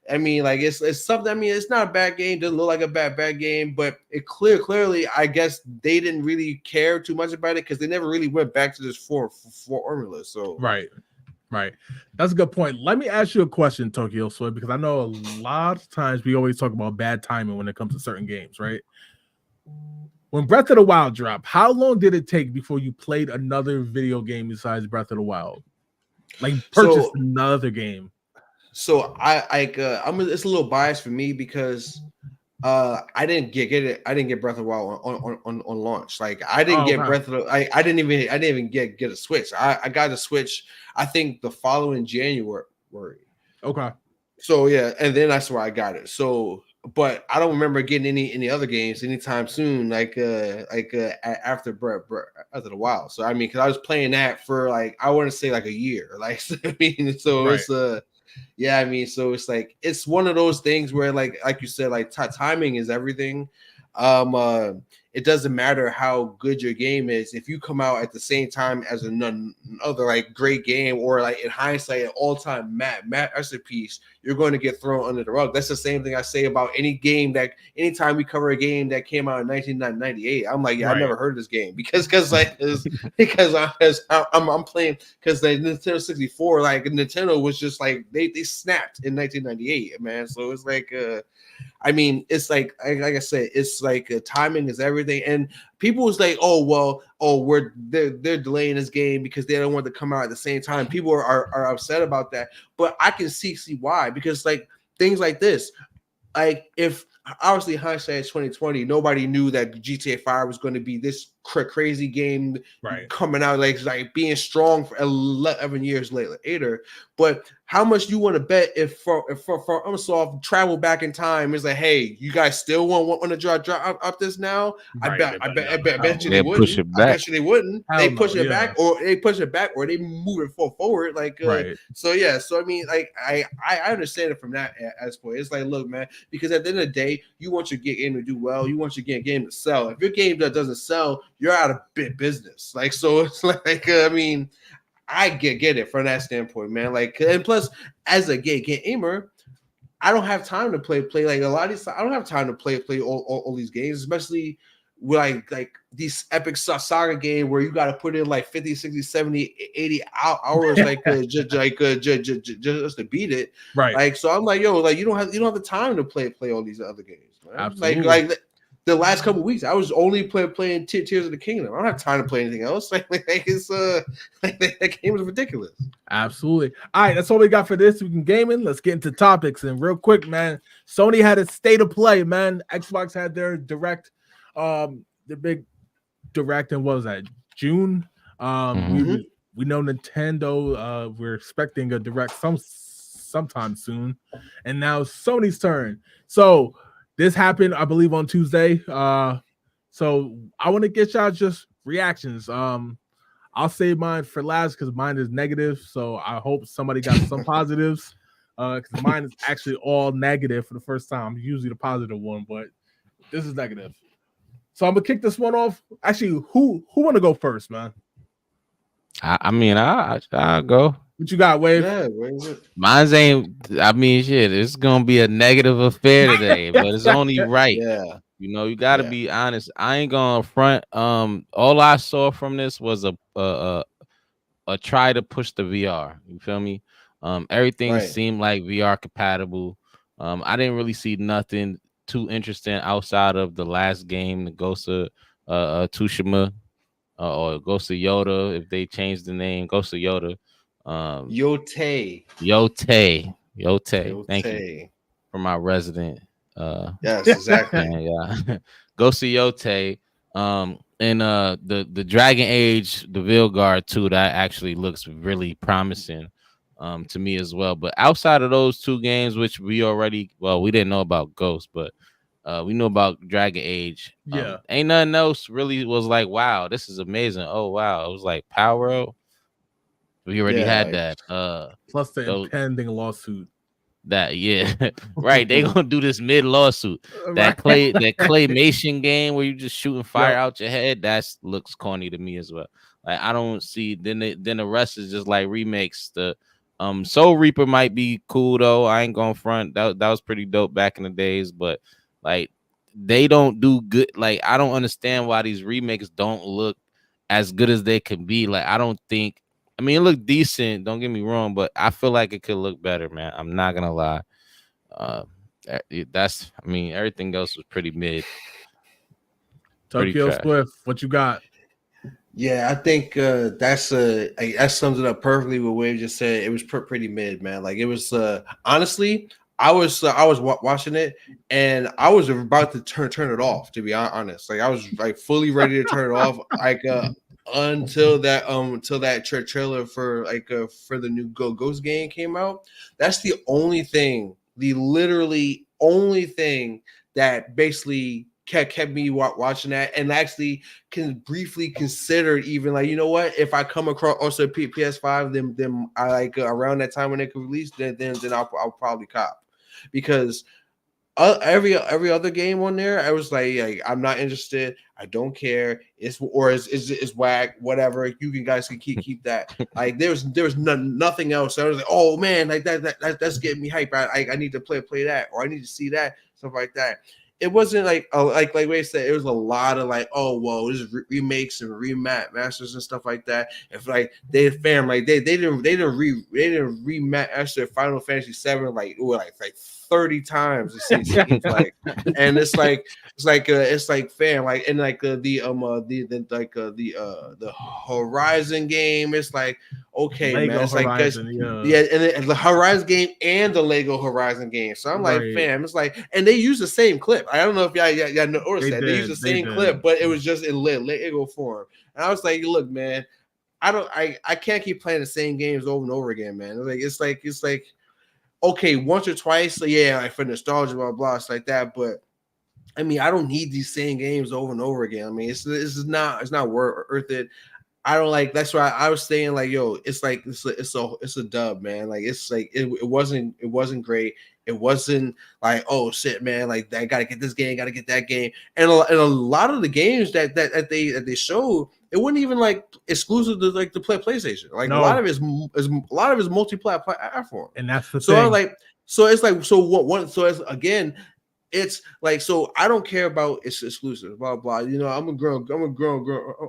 I mean, like it's something. I mean, it's not a bad game. Doesn't look like a bad game, but it clearly, I guess they didn't really care too much about it because they never really went back to this formula. So right, that's a good point. Let me ask you a question, Tokyo Soy, because I know a lot of times we always talk about bad timing when it comes to certain games, right? When Breath of the Wild dropped, how long did it take before you played another video game besides Breath of the Wild? Like purchased another game? So it's a little biased for me because I didn't get it. I didn't get Breath of the Wild on launch. Like I didn't get Breath of the. I didn't even get a Switch. I got a Switch. I think the following January. Okay. So yeah, and then that's where I got it. So, but I don't remember getting any other games anytime soon. After Breath of the Wild. So I mean, because I was playing that for I want to say a year. Like I mean, so right. It's yeah, I mean, so it's it's one of those things where like you said, timing is everything. it doesn't matter how good your game is. If you come out at the same time as another like great game, or like in hindsight, an all-time masterpiece, you're going to get thrown under the rug. That's the same thing I say about any game that anytime we cover a game that came out in 1998, I'm like, yeah, I never heard of this game because I'm playing because the Nintendo 64, like Nintendo was just like they snapped in 1998, man. So it's like I mean, it's like I said, it's like timing is everything. And people was like, they're delaying this game because they don't want to come out at the same time. People are upset about that, but I can see why, because like things like this, like if obviously hindsight is 2020, nobody knew that GTA 5 was going to be this crazy game coming out, like being strong for 11 years later. But how much you want to bet if for Ubisoft travel back in time is like, hey, you guys still want to drop up this now? I bet you they wouldn't. Push it back. I bet you they wouldn't. They push it back, or they move it forward. Like so yeah. So I mean, like I understand it from that aspect. It's like, look, man, because at the end of the day, you want your game to do well. You want your game to sell. If your game doesn't sell, you're out of business. Like, so it's like I mean, I get it from that standpoint, man. Like, and plus, as a gamer, I don't have time to play like a lot of these. I don't have time to play all these games, especially with like these epic saga game where you got to put in like 50, 60, 70, 80 hours just to beat it. Right. Like, so I'm like, yo, like you don't have the time to play all these other games, man. Absolutely. Like the last couple of weeks, I was only playing Tears of the Kingdom. I don't have time to play anything else. Like it's that game is ridiculous. Absolutely. All right, that's all we got for this week in gaming. Let's get into topics. And real quick, man, Sony had a state of play, man. Xbox had their direct, the big direct, and what was that? June. We know Nintendo. We're expecting a direct sometime soon, and now Sony's turn. So this happened, I believe, on Tuesday. So I want to get y'all just reactions. I'll save mine for last because mine is negative. So I hope somebody got some positives. Because mine is actually all negative for the first time. I'm usually the positive one, but this is negative. So I'm gonna kick this one off. Actually, who want to go first, man? I mean, I'll go. What you got, Wave? Yeah, mine's ain't. I mean, shit. It's gonna be a negative affair today, but it's only right. Yeah, you know, you got to be honest. I ain't gonna front. All I saw from this was a try to push the VR. You feel me? Everything seemed like VR compatible. I didn't really see nothing too interesting outside of the last game, the Ghost of Tsushima, or Ghost of Yoda. If they changed the name, Ghost of Yoda. Yote. Thank you for my resident. Yes, exactly. Yeah. Ghost of Yote. And the Dragon Age, the Vilgard 2, that actually looks really promising to me as well. But outside of those two games, which we didn't know about Ghost, but we know about Dragon Age. Ain't nothing else really was like, wow, this is amazing. Oh wow, it was like Power Up. We already had that. Plus the impending lawsuit. That right. They gonna do this mid lawsuit. That claymation game where you just shooting fire out your head. That looks corny to me as well. Like I don't see. Then the rest is just like remakes. The Soul Reaper might be cool though. I ain't gonna front. That was pretty dope back in the days. But like they don't do good. Like I don't understand why these remakes don't look as good as they can be. Like I don't think. I mean, it looked decent. Don't get me wrong, but I feel like it could look better, man. I'm not gonna lie. Everything else was pretty mid. Tokyo Swift, what you got? Yeah, I think that sums it up perfectly. What Wave just said. It was pretty mid, man. Like it was honestly. I was watching it and I was about to turn it off. To be honest, like I was like fully ready to turn it off. Like until that trailer for the new Ghost game came out. That's the literally only thing that basically kept me watching that, and actually can briefly consider even like, you know what, if I come across also PS5, then I like around that time when it could release, then I'll probably cop, because every other game on there, I was like, I'm not interested. I don't care. It's whack. Whatever. You guys can keep that. Like there was nothing else. I was like, oh man, like that's getting me hype. I need to play that, or I need to see that, stuff like that. It wasn't like Wade said, it was a lot of like, oh well, this is remakes and remasters and stuff like that. If like they didn't remaster Final Fantasy 7 like 30 times, it seems like. And it's like fam, like, and like the Horizon game, it's like, okay, Lego man, it's Horizon, like and the Horizon game and the Lego Horizon game. So I'm like, fam, it's like, and they use the same clip. I don't know if y'all noticed that they use the same clip, but it was just in Lego form. And I was like, look, man, I can't keep playing the same games over and over again, man. It's like okay, once or twice, so yeah, like for nostalgia, blah blah, it's like that. But I mean, I don't need these same games over and over again. I mean, it's not worth it. I don't like. That's why I was saying like, yo, it's like it's a dub, man. Like it's like it wasn't great. It wasn't like, oh shit, man, like I gotta get this game, gotta get that game. And a lot of the games that they showed, it wasn't even like exclusive to like to play PlayStation. Like No. a lot of it is multi-platform. And that's the So thing. I'm like, so it's like, so what? So it's again, it's like, so I don't care about it's exclusive, blah blah. You know, I'm a girl.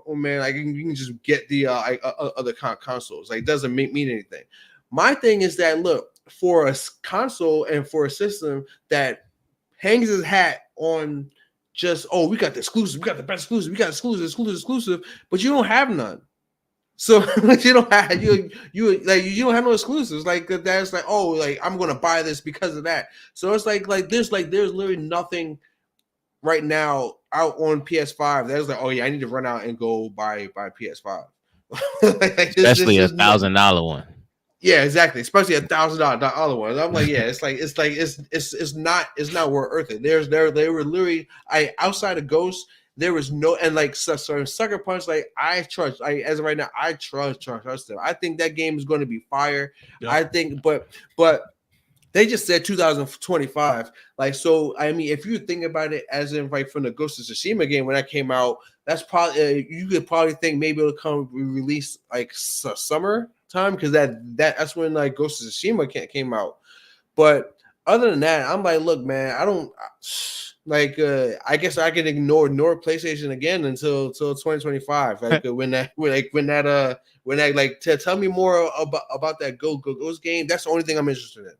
Oh man, like you can just get the other consoles. Like it doesn't mean anything. My thing is that look, for a console and for a system that hangs his hat on just, oh, we got the exclusive, we got the best exclusive, we got exclusive, but you don't have none. So you don't have you don't have no exclusives like that's like, oh, like I'm gonna buy this because of that. So it's like there's literally nothing right now out on PS5 that's like, oh yeah, I need to run out and go buy PS5. Especially $1,000 one. Yeah, exactly. Especially $1,000 one. I'm like, yeah, it's not worth it. They were literally, outside of Ghost, there was no, and like Sucker Punch, like I trust, as of right now, I trust them. I think that game is going to be fire. Yep. I think, but they just said 2025. Like, so I mean, if you think about it as in like from the Ghost of Tsushima game when that came out, that's probably you could probably think maybe it'll come release like summer time, because that's when like Ghost of Tsushima came out. But other than that, I'm like, look, man, I don't like. I guess I can ignore PlayStation again until 2025. Like when tell me more about that Ghost game. That's the only thing I'm interested in.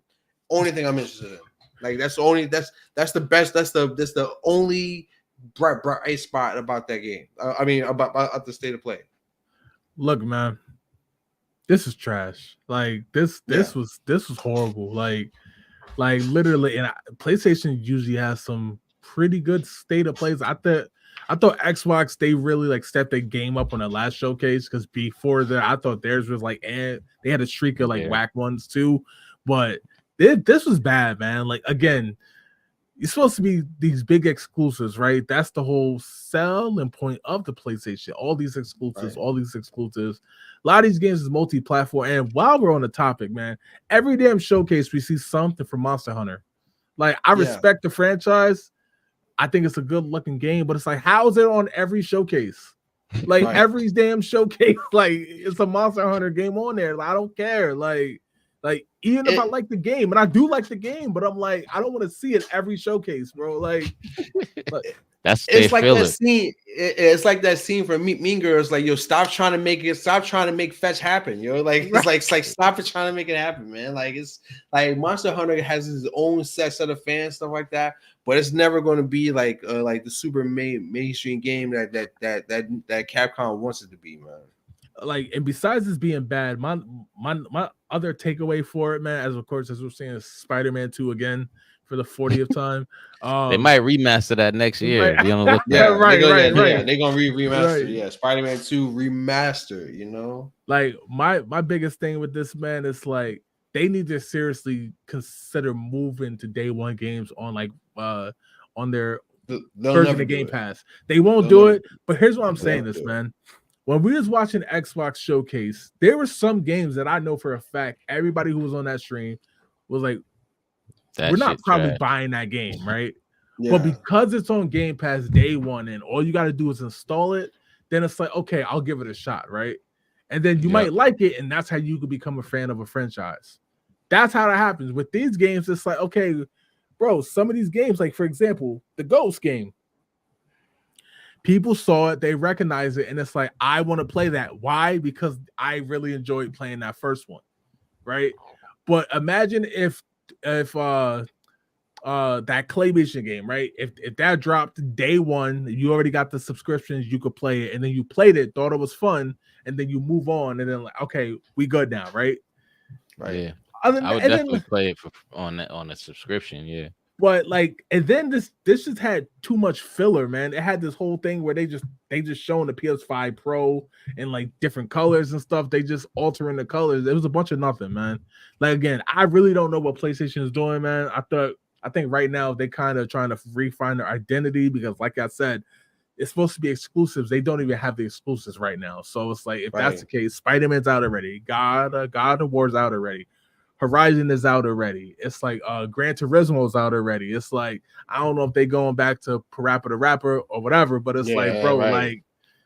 Like that's the best. That's the only bright spot about that game. I mean about the state of play. Look, man, this is trash. Like this was horrible. Like literally, and PlayStation usually has some pretty good state of plays. I thought Xbox, they really like stepped their game up on the last showcase, because before that I thought theirs was like, and they had a streak of like whack ones too, but this was bad, man. Like again, it's supposed to be these big exclusives, right? That's the whole selling point of the PlayStation. All these exclusives, A lot of these games is multi-platform. And while we're on the topic, man, every damn showcase we see something from Monster Hunter. Like, I respect the franchise. I think it's a good-looking game, but it's like, how is it on every showcase? Like, every damn showcase, like, it's a Monster Hunter game on there. Like, I don't care. Like even if I like the game, and I do like the game, but I'm like, I don't want to see it every showcase, bro. Like it's like that scene. It's like that scene from Mean Girls. Like, yo, stop trying to make fetch happen. Yo, like it's like stop trying to make it happen, man. Like it's like Monster Hunter has his own set of fans, stuff like that. But it's never going to be like the super mainstream game that Capcom wants it to be, man. Like, and besides this being bad, my other takeaway for it, man, as we're seeing, is Spider-Man 2 again for the 40th time. They might remaster that next year. Right. Be on the lookout. They're gonna remaster. Right. Yeah, Spider-Man 2 remaster. You know, like my biggest thing with this, man, is like they need to seriously consider moving to day one games on like on their version of Game Pass. They won't do it. But here's why I'm saying this, man. When we was watching Xbox Showcase, there were some games that I know for a fact everybody who was on that stream was like, That we're not shit probably trash. buying that game, right? Yeah. But because it's on Game Pass day one and all you got to do is install it, then it's like, okay, I'll give it a shot, right? And then you Yep. might like it, and that's how you could become a fan of a franchise. That's how that happens. With these games, it's like, okay, bro, some of these games, like for example, the Ghost game, people saw it, they recognized it, and it's like, I want to play that. Why? Because I really enjoyed playing that first one, right? But imagine if that claymation game, right? If that dropped day one, you already got the subscriptions, you could play it, and then you played it, thought it was fun, and then you move on, and then like, okay, we good now, right? Right. Yeah. Other I would and definitely then, play it on a subscription. Yeah. but like, and then this just had too much filler, man. It had this whole thing where they just showing the PS5 Pro in like different colors and stuff. They just altering the colors. It was a bunch of nothing, man. Like again, I really don't know what PlayStation is doing, man. I think right now they kind of trying to refine their identity because, like I said, it's supposed to be exclusives. They don't even have the exclusives right now. So it's like, if that's the case, Spider-Man's out already. God of War's out already. Horizon is out already. It's like Gran Turismo's out already. It's like, I don't know if they going back to Parappa the Rapper or whatever, but it's like, bro,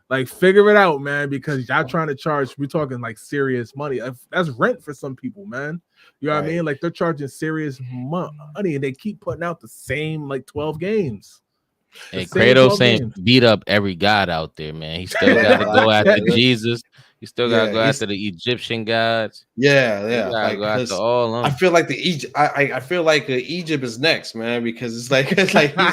like figure it out, man, because y'all trying to charge, we're talking like serious money. That's rent for some people, man. You know what I mean? Like they're charging serious money and they keep putting out the same like 12 games. And Kratos ain't beat up every god out there, man. He still got to go after Jesus. He still got to go after the Egyptian gods. Yeah. Like, go after all of them. I feel like I feel like Egypt is next, man, because it's like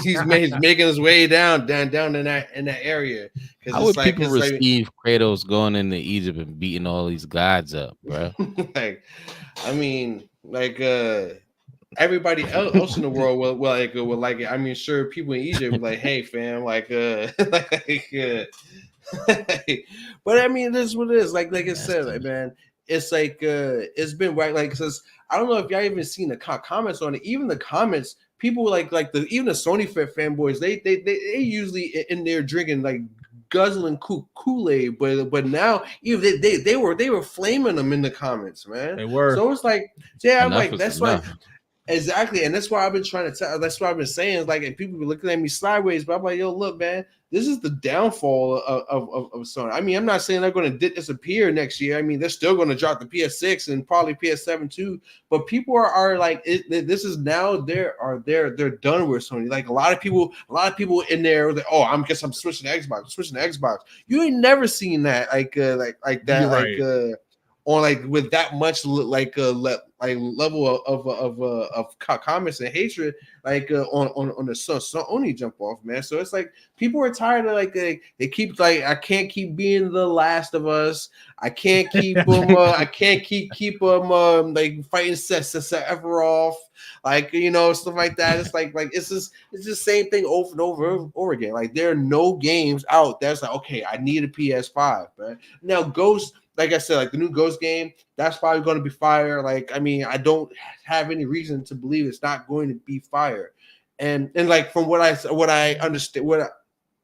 he's making his way down in that area. How would people receive Kratos going into Egypt and beating all these gods up, bro? Like, I mean, like everybody else in the world will like it. I mean, sure, people in Egypt were like, hey fam, but I mean, this is what it is. Like I said, like, man, it's like it's been right. Like, because I don't know if y'all even seen the comments on it. Even the comments, people even the Sony fanboys, they usually in there drinking like guzzling Kool-Aid, but now even they were flaming them in the comments, man. They were. So it's like, yeah, I'm Enough like, that's enough. why. Exactly, and that's why I've been trying to tell. That's what I've been saying. Is like, and people be looking at me sideways, but I'm like, yo, look, man, this is the downfall of Sony. I mean, I'm not saying they're going to disappear next year. I mean, they're still going to drop the PS6 and probably PS7 too. But people are like, this is now they're done with Sony. Like a lot of people in there were like, oh, I'm switching to Xbox. You ain't never seen that like that. You're right. On like with that much level of comments and hatred on the Sony jump off, man. So it's like people are tired of like they keep like, I can't keep being the Last of Us. I can't keep them. I can't keep them like fighting Sephiroth, like, you know, stuff like that. It's like it's the same thing over and over again. Like there are no games out that's like, okay, I need a PS5, man. Now Ghost. Like I said, like the new Ghost game, that's probably going to be fire. Like, I mean, I don't have any reason to believe it's not going to be fire. And like from what I understand, what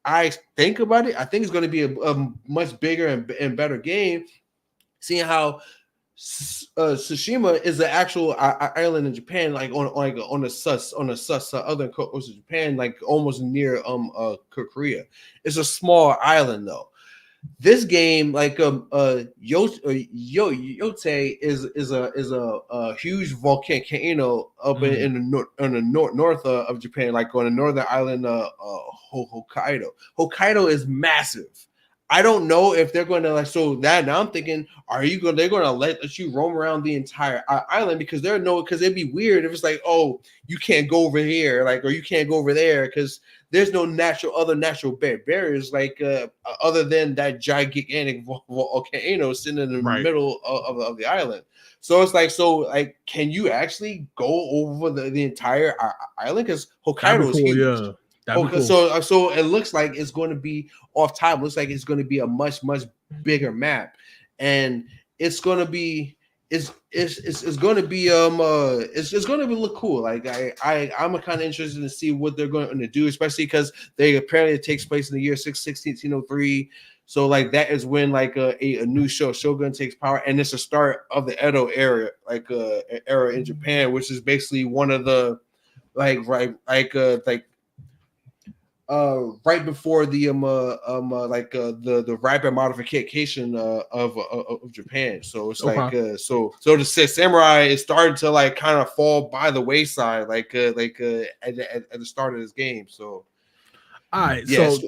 I think about it, I think it's going to be a much bigger and better game. Seeing how Tsushima is the actual island in Japan, like on the southern coast of Japan, like almost near Korea. It's a small island though. This game, like Yote is a huge volcano up in the north of Japan, like on the northern island Hokkaido. Hokkaido is massive. I don't know if they're going to like, so that now I'm thinking, they're going to let you roam around the entire island, because because it'd be weird if it's like, oh, you can't go over here, like, or you can't go over there, because there's no other natural barriers, like other than that gigantic volcano sitting in the middle of the island. So it's like, can you actually go over the entire island? Because Hokkaido is huge. Yeah. Cool. So it looks like it's going to be off top. It looks like it's going to be a much bigger map, and it's going to be it's going to be it's going to look cool. Like I'm kind of interested to see what they're going to do, especially because it takes place in the year 1603. So like that is when like a new shogun takes power, and it's the start of the Edo era, like era in Japan, which is basically one of the right before the the rapid modification of Japan. So it's like so the samurai is starting to like kind of fall by the wayside at the start of this game. So all right, so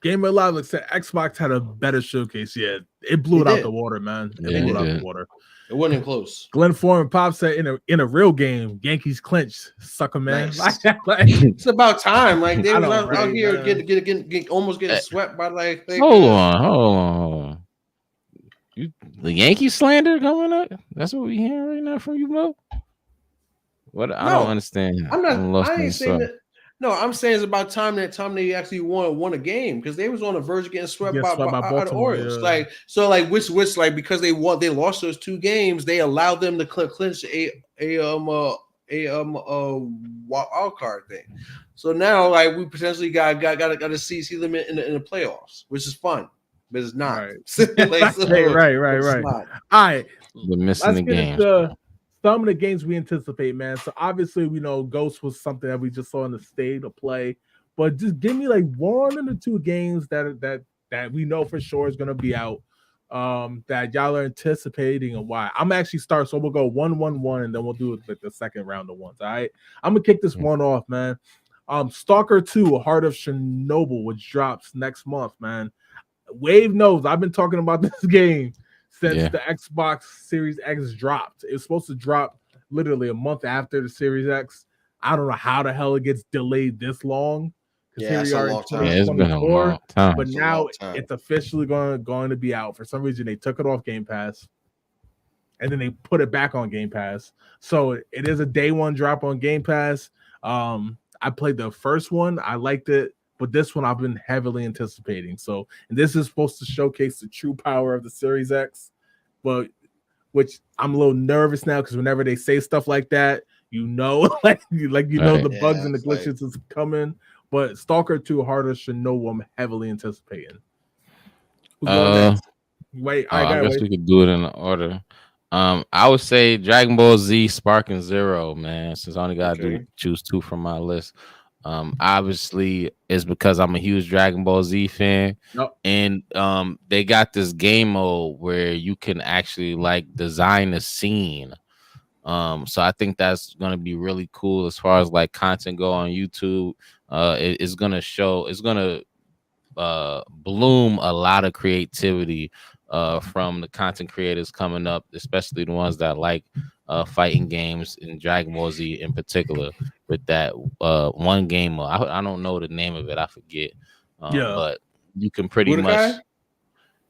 Game of Live said Xbox had a better showcase. Yeah, it blew it out the water, man. It blew it out the water. It wasn't even close. Glenn Foreman Pop said in a real game, Yankees clinched, sucker man. Nice. It's about time. Like they was out here almost getting swept by hold on. The Yankee slander coming up? That's what we hearing right now from you, Mo? What? I don't understand. I ain't saying that. No, I'm saying it's about time they actually won a game because they was on the verge of getting swept by the Orioles. Yeah. Which because they lost those 2 games, they allowed them to clinch a wild card thing. So now we potentially got to see them in the playoffs, which is fun, but it's not. Right. All right, we're missing the game. Some of the games we anticipate, man. So obviously we know Ghost was something that we just saw in the state to play, but just give me like 1 or 2 games that we know for sure is going to be out that y'all are anticipating and why. I'm actually so we'll go 1-1-1 and then we'll do like the second round of ones. All right, I'm gonna kick this one off, man. Stalker 2, Heart of Chernobyl, which drops next month, man. Wave knows I've been talking about this game since the Xbox Series X dropped. It was supposed to drop literally a month after the Series X. I don't know how the hell it gets delayed this long. Yeah, it's a long time. Yeah, it's been a long time. But now it's officially going to be out. For some reason, they took it off Game Pass, and then they put it back on Game Pass. So it is a day 1 drop on Game Pass. I played the first one. I liked it. But this one I've been heavily anticipating. So, and this is supposed to showcase the true power of the Series X, but which I'm a little nervous now because whenever they say stuff like that, the bugs and the glitches is coming. But Stalker 2, Heart of Chernobyl, I'm heavily anticipating. Wait, I guess we could do it in order. I would say Dragon Ball Z, Sparking Zero, man. Since I only got to choose 2 from my list. Obviously it's because I'm a huge Dragon Ball Z fan. And they got this game mode where you can actually design a scene. So I think that's gonna be really cool as far as content go on YouTube. It's gonna bloom a lot of creativity from the content creators coming up, especially the ones that fighting games and Dragon Ball Z in particular. With that one game, I don't know the name of it, I forget. But you can pretty much.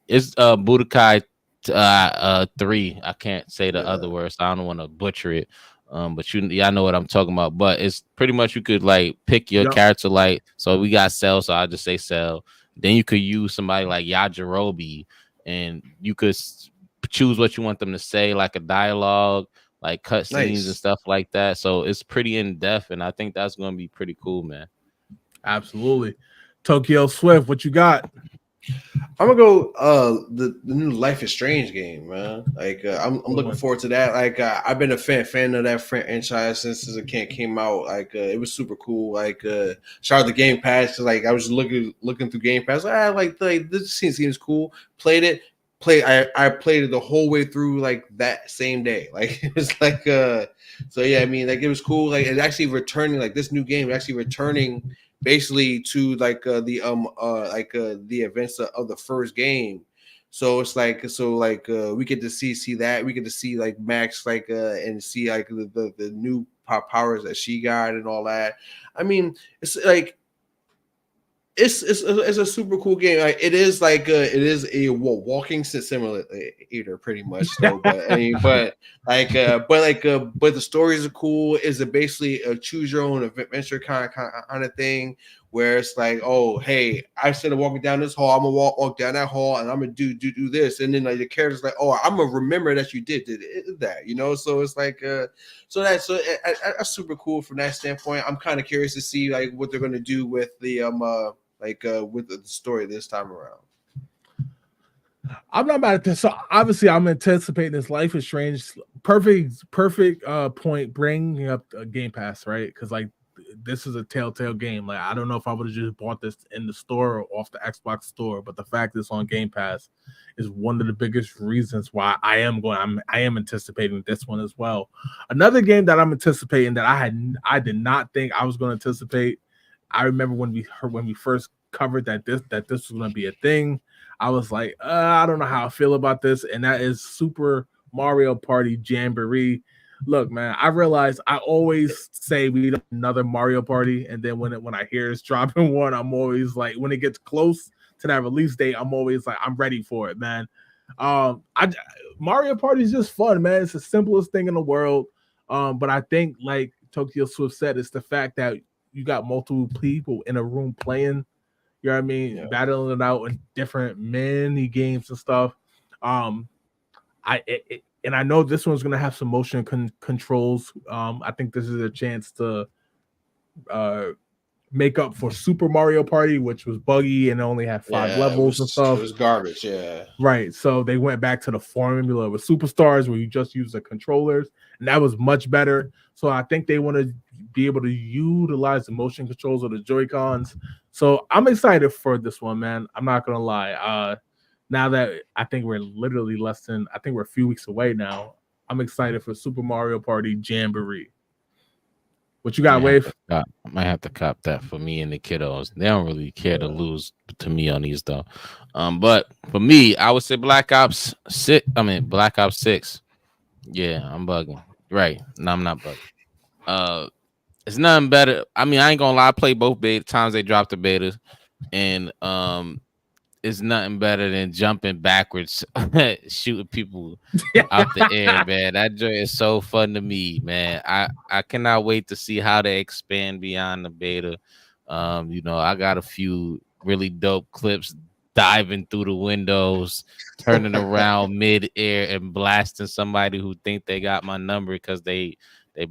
It's Budokai 3. I can't say the other words. So I don't want to butcher it. But y'all know what I'm talking about. But it's pretty much you could pick your character. So we got Cell, so I'll just say Cell. Then you could use somebody like Yajirobe, and you could choose what you want them to say, like a dialogue, like cutscenes and stuff like that. So it's pretty in depth, and I think that's going to be pretty cool, man. Absolutely. Tokyo Swift, what you got? I'm gonna go the new Life is Strange game, man. I'm looking forward to that. I've been a fan of that franchise since it came out. It was super cool. Shout out to Game Pass because I was looking through Game Pass. This seems cool. Played it. I played it the whole way through that same day. It was so yeah. I mean, it was cool. It actually returning this new game actually returning basically to the events of the first game. So it's we get to see that we get to see Max and see the new powers that she got and all that. I mean, it's it's a super cool game. It is a walking simulator pretty much. Though, but the stories are cool. Is it basically a choose your own adventure kind of thing where it's oh hey, I instead of walking down this hall, I'm gonna walk down that hall and I'm gonna do this, and then the character's oh I'm gonna remember that you did that, So it's so that's super cool from that standpoint. I'm kind of curious to see what they're gonna do with the with the story this time around. I'm not mad at this. So obviously, I'm anticipating this Life is Strange. Perfect point bringing up Game Pass, right? Because this is a telltale game. Like, I don't know if I would have just bought this in the store or off the Xbox store, but the fact it's on Game Pass is one of the biggest reasons why I am anticipating this one as well. Another game that I'm anticipating that I did not think I was going to anticipate. I remember when we first covered that this was going to be a thing. I was like, I don't know how I feel about this, and that is Super Mario Party Jamboree. Look, man, I realize I always say we need another Mario Party, and then when I hear it's dropping one, I'm always like, when it gets close to that release date, I'm always like, I'm ready for it, man. Mario Party is just fun, man. It's the simplest thing in the world. But I think, like Tokyo Swift said, it's the fact that you got multiple people in a room playing. You know what I mean? Yeah. Battling it out in different mini games and stuff. And I know this one's gonna have some motion controls. I think this is a chance to make up for Super Mario Party, which was buggy and only had 5 levels and stuff. It was garbage, yeah. Right. So they went back to the formula with Superstars where you just use the controllers, and that was much better. So I think they want to be able to utilize the motion controls of the Joy-Cons. So I'm excited for this one, man. I'm not gonna lie. Now that I think we're literally we're a few weeks away now. I'm excited for Super Mario Party Jamboree. What you got, Wave? I might have to cop that for me and the kiddos. They don't really care to lose to me on these though. But for me, I would say Black Ops 6. Yeah, I'm bugging. Right. No, I'm not bugging. It's nothing better. I mean, I ain't gonna lie, I played both times they dropped the betas, and it's nothing better than jumping backwards, shooting people out the air, man. That joy is so fun to me, man. I cannot wait to see how they expand beyond the beta. I got a few really dope clips diving through the windows, turning around mid-air and blasting somebody who think they got my number because they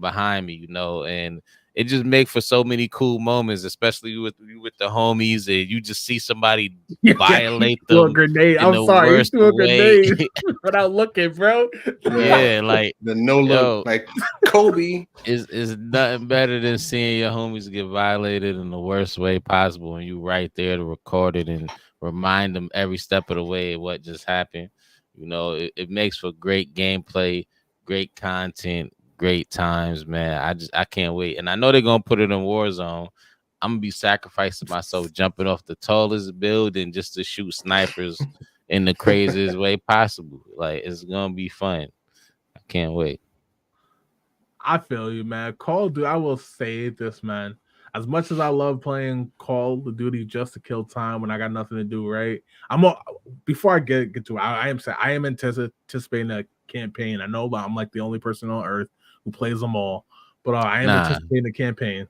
behind me, and it just makes for so many cool moments, especially with the homies, and you just see somebody violate them. A grenade. I'm sorry, you threw a grenade without looking, bro. Yeah, like the no look, like Kobe. Is nothing better than seeing your homies get violated in the worst way possible, and you right there to record it and remind them every step of the way what just happened. It makes for great gameplay, great content. Great times, man. I can't wait. And I know they're gonna put it in Warzone. I'm gonna be sacrificing myself, jumping off the tallest building just to shoot snipers in the craziest way possible. Like, it's gonna be fun. I can't wait. I feel you, man. Call of Duty, I will say this, man. As much as I love playing Call of Duty just to kill time when I got nothing to do, right? Before I get to it, I am anticipating a campaign. I know, but I'm like the only person on earth who plays them all, but I am anticipating the campaign.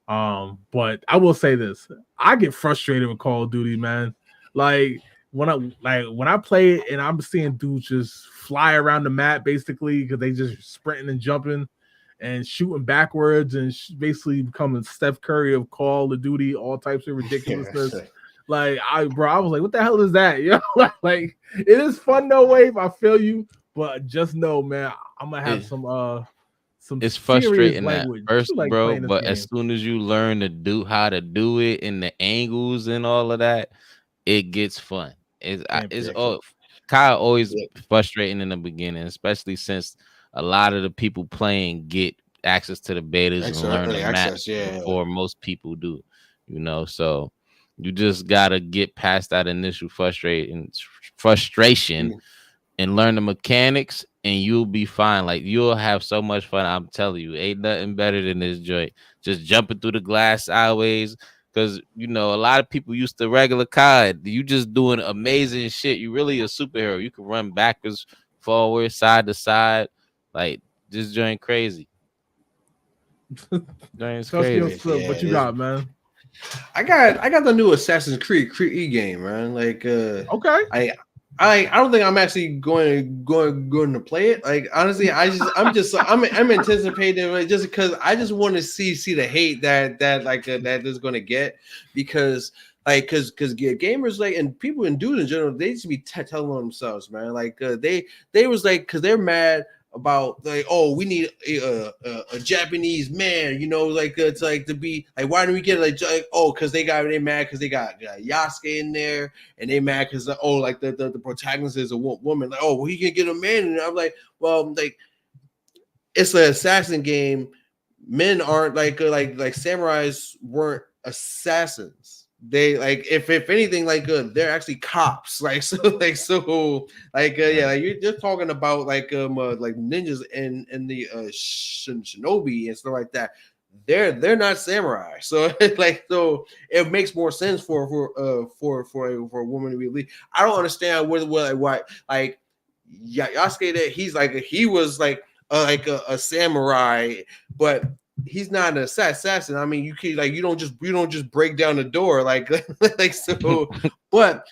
But I will say this: I get frustrated with Call of Duty, man. Like when I play it and I'm seeing dudes just fly around the map basically because they just sprinting and jumping and shooting backwards and basically becoming Steph Curry of Call of Duty, all types of ridiculousness. Like I was like, what the hell is that? Like it is fun, no Wave. I feel you, but just know, man, I'm gonna have some. It's frustrating at first, bro. But as soon as you learn to do how to do it and the angles and all of that, it gets fun. Kyle always frustrating in the beginning, especially since a lot of the people playing get access to the betas and learn the map before most people do. So you just gotta get past that initial frustration and learn the mechanics, and you'll be fine. Like, you'll have so much fun. I'm telling you, ain't nothing better than this joint. Just jumping through the glass sideways, because a lot of people used to regular COD. You just doing amazing shit. You really a superhero. You can run backwards, forward, side to side. Like, this joint crazy. Joint's crazy. What you got, man? I got the new Assassin's Creed game, man. Like, okay. I don't think I'm actually going to play it. Like, honestly, I'm anticipating it just because I just want to see the hate that is going to get, because gamers, like, and people and dudes in general, they just be telling on themselves, man. Like, they was like, because they're mad about like, oh, we need a Japanese man, you know, like to like to be like, why do we get like oh, because they mad because they got Yasuke in there, and they mad because like the protagonist is a woman, like, oh, well, he can get a man, and I'm like, well, like it's an assassin game. Men aren't like samurais weren't assassins. They like if anything like they're actually cops, like so yeah, like you're talking about like ninjas and the shinobi and stuff like that. They're not samurai, so like so it makes more sense for a woman to be lead. I don't understand why like Yasuke that he's like he was like a samurai, but he's not an assassin. I mean, you can like you don't just break down the door like like so. but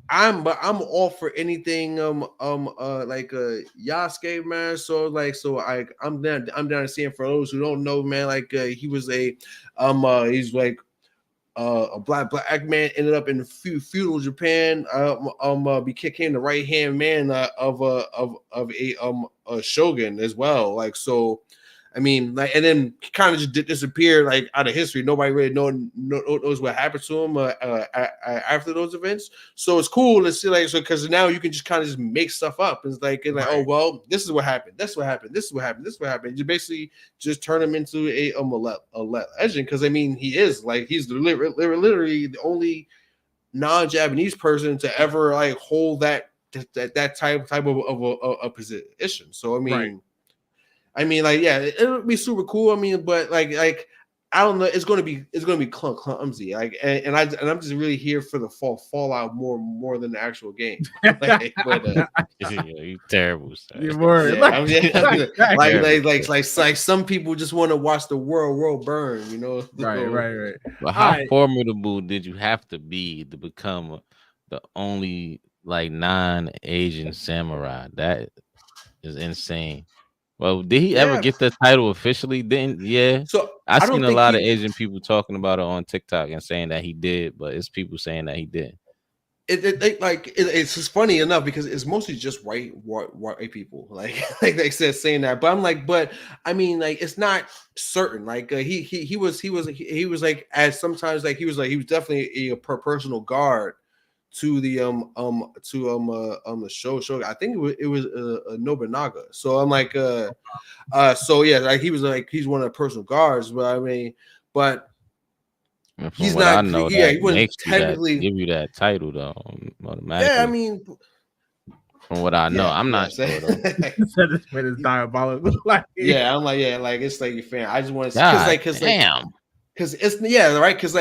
I'm all for anything like Yasuke, man. So like I'm down to see him. For those who don't know, man, like he was a he's like a black man, ended up in feudal Japan. Became the right hand man of a shogun as well. Like so, I mean, like, and then kind of just disappeared like out of history. Nobody really knows what happened to him after those events. So it's cool to see like so because now you can just kind of just make stuff up. It's like right. Oh well, this is what happened. This is what happened. This is what happened. This is what happened. You basically just turn him into a legend because I mean he is like he's literally the only non-Japanese person to ever like hold that type of a position. So I mean. Right. I mean, like, yeah, it would be super cool. I mean, but like, I don't know. It's gonna be clumsy. Like, and I'm just really here for the fallout more than the actual game. Like, but, you terrible. You were like some people just want to watch the world burn. You know, right. But how formidable did you have to be to become the only like non-Asian samurai? That is insane. Well, did he ever get the title officially? So I seen a lot of Asian people talking about it on TikTok and saying that he did, but it's people saying that he did. It's just funny enough because it's mostly just white people like they said saying that, but I'm like, but I mean, like it's not certain. Like he was like as sometimes like he was definitely a personal guard to the show. I think it was Nobunaga. So I'm like so yeah, like he was like he's one of the personal guards, but I mean, but he's not. He wouldn't technically give you that title though. Yeah, I mean, from what I know, I'm not sure though. This man is diabolical. Like, yeah, I'm like, yeah, like it's like your fan. I just want to because damn. Because it's right. Because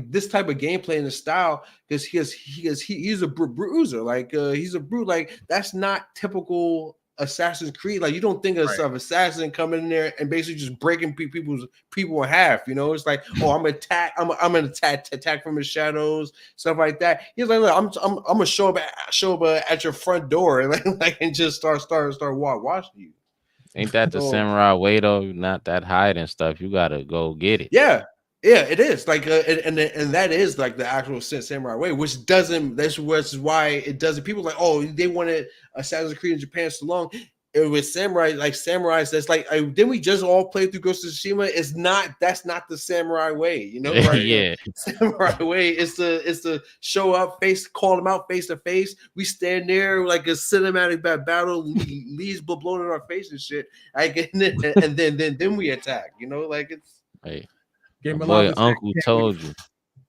this type of gameplay and the style, because he's a bruiser. Like he's a brute. Like that's not typical Assassin's Creed. Like you don't think of assassin coming in there and basically just breaking people in half. You know, it's like, oh, I'm gonna attack from the shadows, stuff like that. He's like, look, I'm gonna show up at your front door and just start watching you. Ain't that the samurai way though? Not that hiding stuff. You gotta go get it. Yeah, it is like, and that is like the actual samurai way, which doesn't. Which is why it doesn't. People like, oh, they wanted Assassin's Creed in Japan so long. It was samurai, like samurais. That's like, didn't we just all play through Ghost of Tsushima? It's not. That's not the samurai way, you know? Right? Yeah, samurai way is to show up, call them out face to face. We stand there like a cinematic battle, leaves blowing in our face and shit. Like, and then we attack. You know, like it's. Hey. Gamer boy, Uncle told you.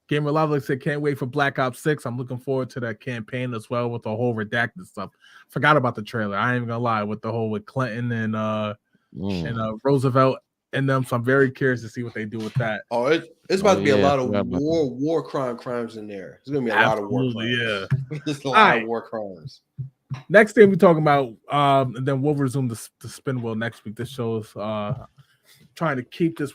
Gamer Lava said, can't wait for Black Ops 6. I'm looking forward to that campaign as well with the whole redacted stuff. Forgot about the trailer. I ain't even gonna lie with the whole with Clinton and Roosevelt and them. So I'm very curious to see what they do with that. Oh, it's about to be a lot of war crimes in there. There's gonna be a lot of war crimes. Yeah, there's a lot of war crimes. Next thing we're talking about, and then we'll resume the spin wheel next week. This show's trying to keep this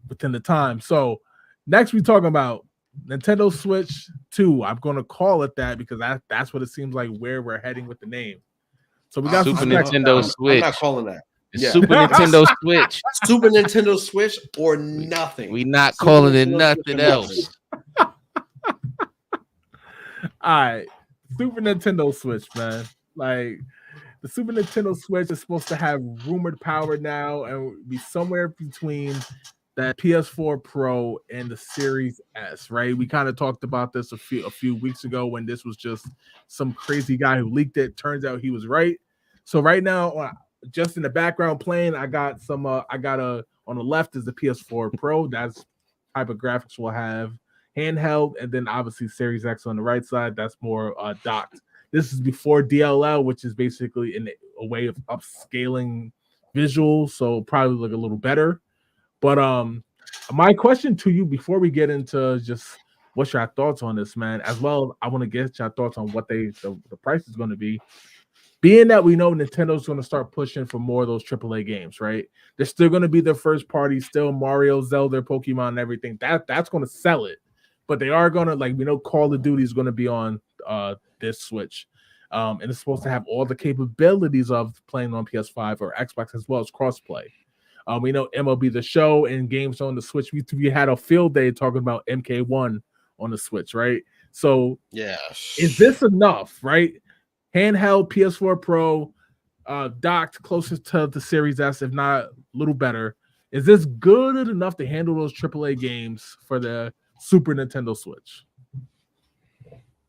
within the time. So next we're talking about Nintendo Switch 2. I'm going to call it that because that's what it seems like where we're heading with the name. So we got Super Nintendo Switch. I'm not calling that. Super Nintendo Switch. Super Nintendo Switch or nothing. We not calling it nothing else. All right. Super Nintendo Switch, man. Like the Super Nintendo Switch is supposed to have rumored power now and be somewhere between that PS4 Pro and the Series S, right? We kind of talked about this a few weeks ago when this was just some crazy guy who leaked it. Turns out he was right. So right now, just in the background playing, I got on the left is the PS4 Pro. That's type of graphics we'll have handheld, and then obviously Series X on the right side. That's more docked. This is before DLL, which is basically a way of upscaling visuals, so probably look a little better. But my question to you before we get into just what's your thoughts on this, man, as well, I want to get your thoughts on what the price is going to be. Being that we know Nintendo's going to start pushing for more of those AAA games, right? They're still going to be their first party, still Mario, Zelda, Pokemon, and everything. That's going to sell it. But they are going to, like, we know Call of Duty is going to be on this Switch. And it's supposed to have all the capabilities of playing on PS5 or Xbox as well as crossplay. We know MLB The Show and games on the Switch. We had a field day talking about MK1 on the Switch, right? So yeah, is this enough, right? Handheld PS4 Pro, docked closest to the Series S, if not a little better. Is this good enough to handle those AAA games for the Super Nintendo Switch?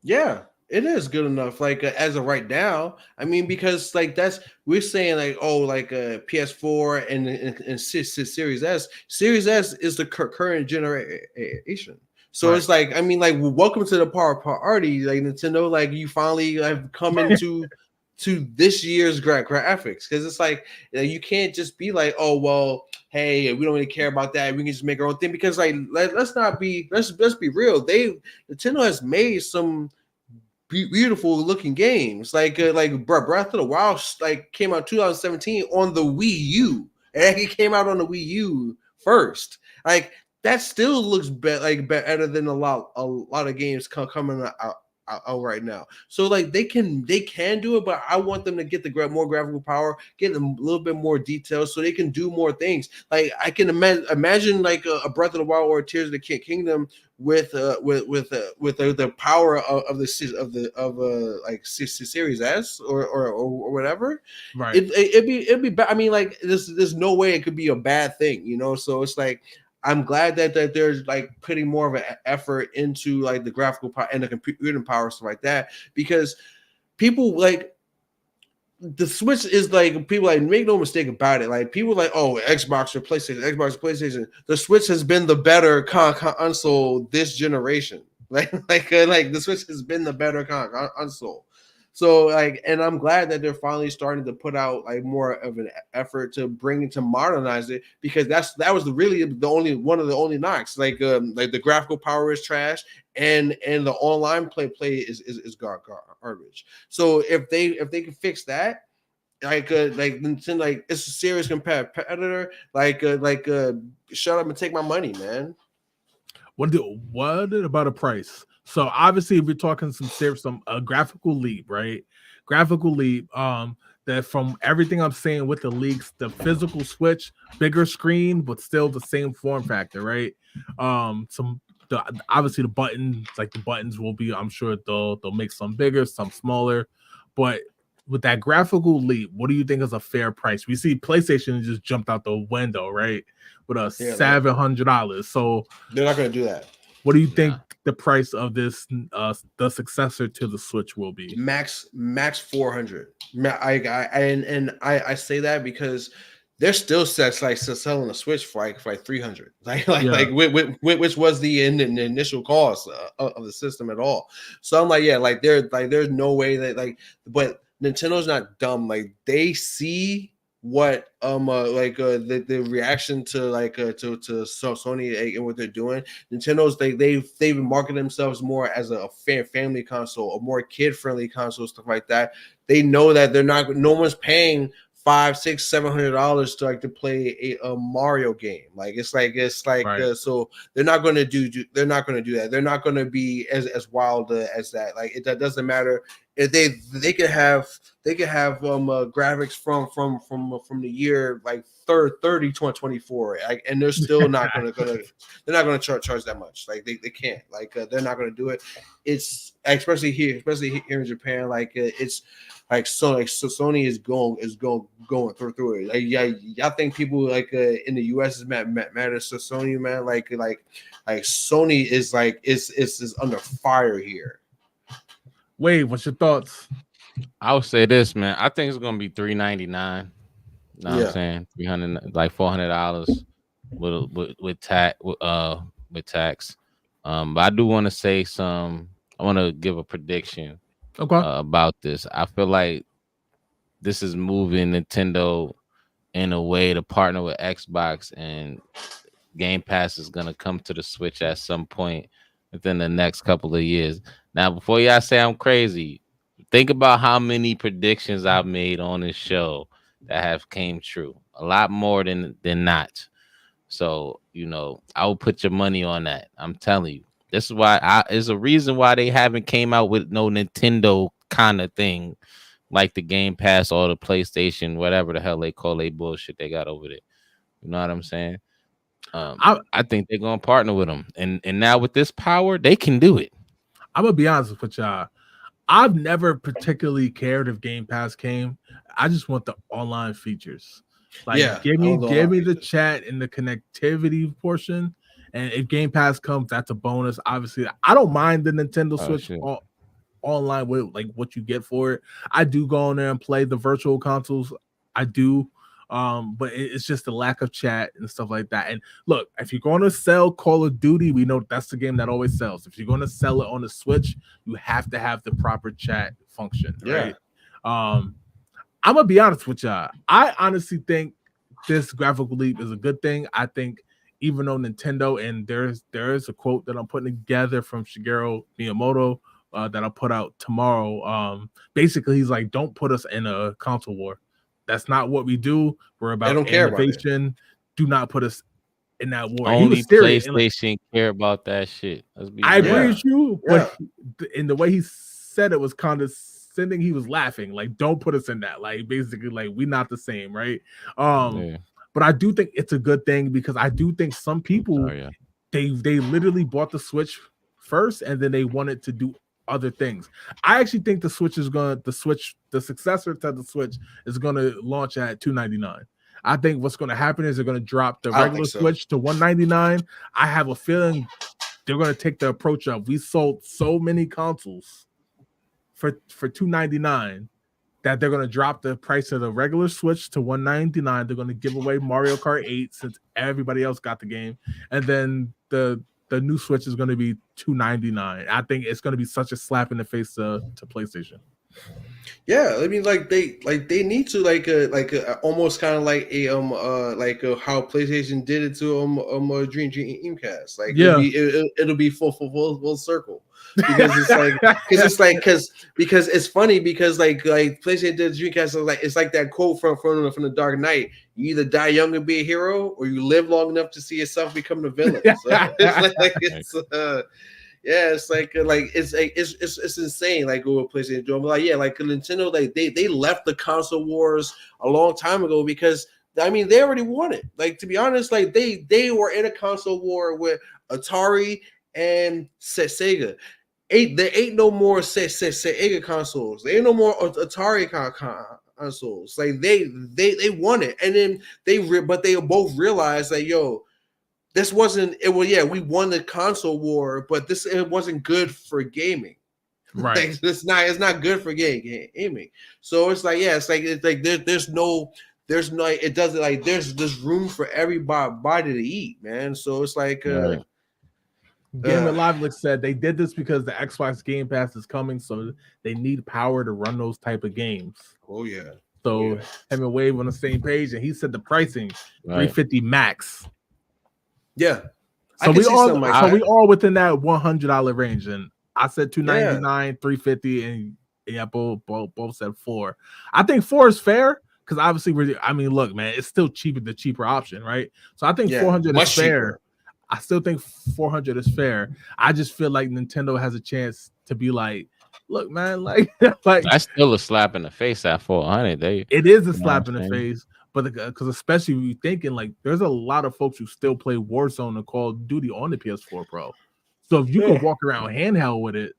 Yeah, it is good enough. Like as of right now, I mean, because like we're saying like PS4 and Series S. Series S is the current generation. So right. It's like, I mean, like, welcome to the party, like Nintendo. Like you finally have come into to this year's graphics, because it's like, you can't just be like, oh well, hey, we don't really care about that. We can just make our own thing, because like let's be real. Nintendo has made some beautiful looking games, like Breath of the Wild like came out 2017 on the Wii U, and it came out on the Wii U first. Like that still looks better than a lot of games coming out right now. So like they can do it, but I want them to get the more graphical power, get them a little bit more details so they can do more things. Like I can imagine like a Breath of the Wild or Tears of the Kingdom with the power of the Series S or whatever. Right. It'd be bad. I mean, like there's no way it could be a bad thing, you know. So it's like, I'm glad that there's like putting more of an effort into like the graphical power and the computing power, stuff like that, because people like the Switch is like, people like, make no mistake about it, like people like, oh, Xbox or PlayStation. The Switch has been the better console this generation. Like the Switch has been the better console. So like, and I'm glad that they're finally starting to put out like more of an effort to modernize it, because that was really one of the only knocks. Like the graphical power is trash, and the online play is garbage. So if they can fix that, like Nintendo, like it's a serious competitor. Like shut up and take my money, man. What about a price? So obviously, if we're talking some graphical leap, right? Graphical leap. That from everything I'm saying with the leaks, the physical Switch, bigger screen, but still the same form factor, right? Obviously the buttons will be. I'm sure they'll make some bigger, some smaller, but with that graphical leap, what do you think is a fair price? We see PlayStation just jumped out the window, right? With $700. So they're not going to do that. What do you think the price of this, the successor to the Switch, will be? Max 400. I say that because there's still sets like selling a Switch for like 300, which was the initial cost of the system at all. So I'm like, yeah, like there's no way that but Nintendo's not dumb. Like they see what the reaction to to Sony and what they're doing. Nintendo's they've marketed themselves more as a family console, a more kid friendly console, stuff like that. They know that no one's paying $500, $600, $700 to play a Mario game. Right. So they're not going to do that. They're not going to be as wild as that. Like that doesn't matter if they could have graphics from the year like 2024, like, and they're still not gonna charge that much. Like they can't, like they're not gonna do it. It's especially here in Japan, like it's like so Sony is going through it. Like y'all think people like in the US is mad at Sony, man? Like Sony is like is under fire here. Wade, what's your thoughts? I would say this, man. I think it's gonna be $399. Know what Yeah. I'm saying? $300, like $400 with tax with tax. But I do want to say I want to give a prediction Okay. about this. I feel like this is moving Nintendo in a way to partner with Xbox, and Game Pass is gonna come to the Switch at some point within the next couple of years. Now, before y'all say I'm crazy, think about how many predictions I've made on this show that have came true. A lot more than not. So, I will put your money on that. I'm telling you. This is why there's a reason why they haven't came out with no Nintendo kind of thing like the Game Pass or the PlayStation, whatever the hell they call they bullshit they got over there. You know what I'm saying? I think they're gonna partner with them, and now with this power, they can do it. I'm gonna be honest with y'all. I've never particularly cared if Game Pass came. I just want the online features. Like, give me the chat and the connectivity portion. And if Game Pass comes, that's a bonus. Obviously, I don't mind the Nintendo Switch online with like what you get for it. I do go on there and play the virtual consoles. I do. But it's just the lack of chat and stuff like that. And look, if you're going to sell Call of Duty, we know that's the game that always sells. If you're going to sell it on the Switch, you have to have the proper chat function, right? I'm gonna be honest with y'all. I honestly think this graphical leap is a good thing. I think even though Nintendo, and there is a quote that I'm putting together from Shigeru Miyamoto that I'll put out tomorrow. Basically, he's like, don't put us in a console war. That's not what we do. We're about innovation. Do not put us in that war. Only PlayStation care about that shit. I agree with you, but in the way he said it was condescending. He was laughing, like, don't put us in that. Like, basically, like, we're not the same, right? But I do think it's a good thing because I do think some people they literally bought the Switch first and then they wanted to do other things. I actually think the successor to the Switch is gonna launch at $299. I think what's gonna happen is they're gonna drop the regular Switch to $199. I have a feeling they're gonna take the approach of we sold so many consoles for $299 that they're gonna drop the price of the regular Switch to $199. They're gonna give away Mario Kart 8 since everybody else got the game, and then the new Switch is going to be $299. I think it's going to be such a slap in the face to PlayStation. Yeah, I mean, like they need to almost kind of like how PlayStation did it to Dreamcast. Like, it'll be full circle. Because it's funny because like PlayStation did Dreamcast, it's like that quote from the Dark Knight: you either die young and be a hero, or you live long enough to see yourself become the villain. So it's insane. Like what PlayStation doing, like Nintendo, like they left the console wars a long time ago because I mean they already won it. Like, to be honest, like they were in a console war with Atari and Sega. There ain't no more Sega consoles. There ain't no more Atari consoles. Like they won it, and then they both realized that this wasn't it. Well, we won the console war, but it wasn't good for gaming. Right? Like, it's not good for gaming. So it's like there's room for everybody to eat, man. So it's like. Game Live said they did this because the Xbox Game Pass is coming, so they need power to run those type of games. Oh yeah. So him and Wave on the same page, and he said the pricing $350 max. Yeah. So we all within that $100 range, and I said $299, $350, and both said $4. I think $4 is fair because obviously look, man, it's still the cheaper option, right? So I think $400 is fair. Cheaper. I still think $400 is fair. I just feel like Nintendo has a chance to be like, Look, man, like That's still a slap in the face at 400. it is a know slap what in I'm the saying? face. But because especially when you're thinking like there's a lot of folks who still play Warzone and Call of Duty on the PS4 Pro. So if you can walk around handheld with it,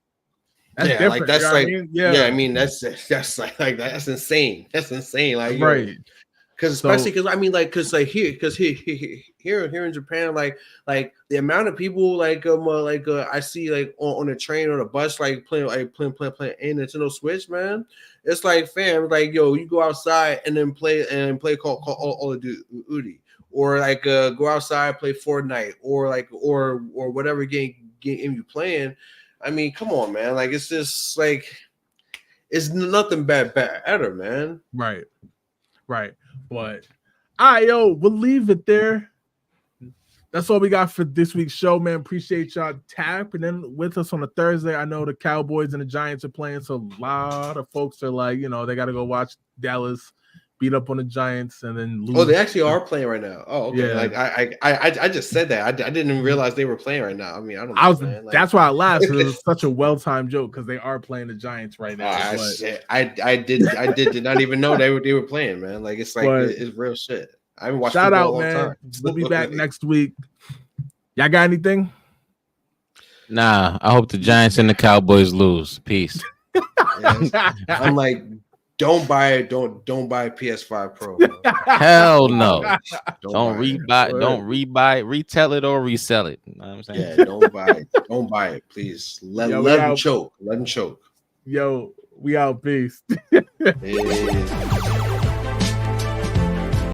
that's yeah, different. like that's you know what I like mean? yeah. I mean that's like that's insane. That's insane. Like right. Because especially because I mean like because like here in Japan like the amount of people like I see like on the train or the bus like playing a Nintendo Switch, man. It's like fam, like yo, you go outside and then play Call of Duty, or like go outside play Fortnite, or like or whatever game you playing. I mean, come on, man. Like it's just like it's nothing better, man. Right. But all right, yo, we'll leave it there. That's all we got for this week's show, man. Appreciate y'all tapping in with us on a Thursday. I know the Cowboys and the Giants are playing, so a lot of folks are like, they got to go watch Dallas beat up on the Giants and then lose. Oh, they actually are playing right now. Oh, okay. Yeah. Like I just said that. I didn't even realize they were playing right now. I mean, I don't know, man. Like, that's why I laughed. It was such a well-timed joke because they are playing the Giants right now. I did not even know they were playing, man. Like it's like it's real shit. I haven't watched shout out, a long man. time. We'll be back next week. Y'all got anything? Nah, I hope the Giants and the Cowboys lose. Peace. I'm like, don't buy it. Don't buy a PS5 Pro. Hell no. Don't rebuy it. retell it or resell it. You know what I'm saying? Yeah, don't buy it. Don't buy it, please. Let them choke. Let them choke. Yo, we out. Peace. Hey.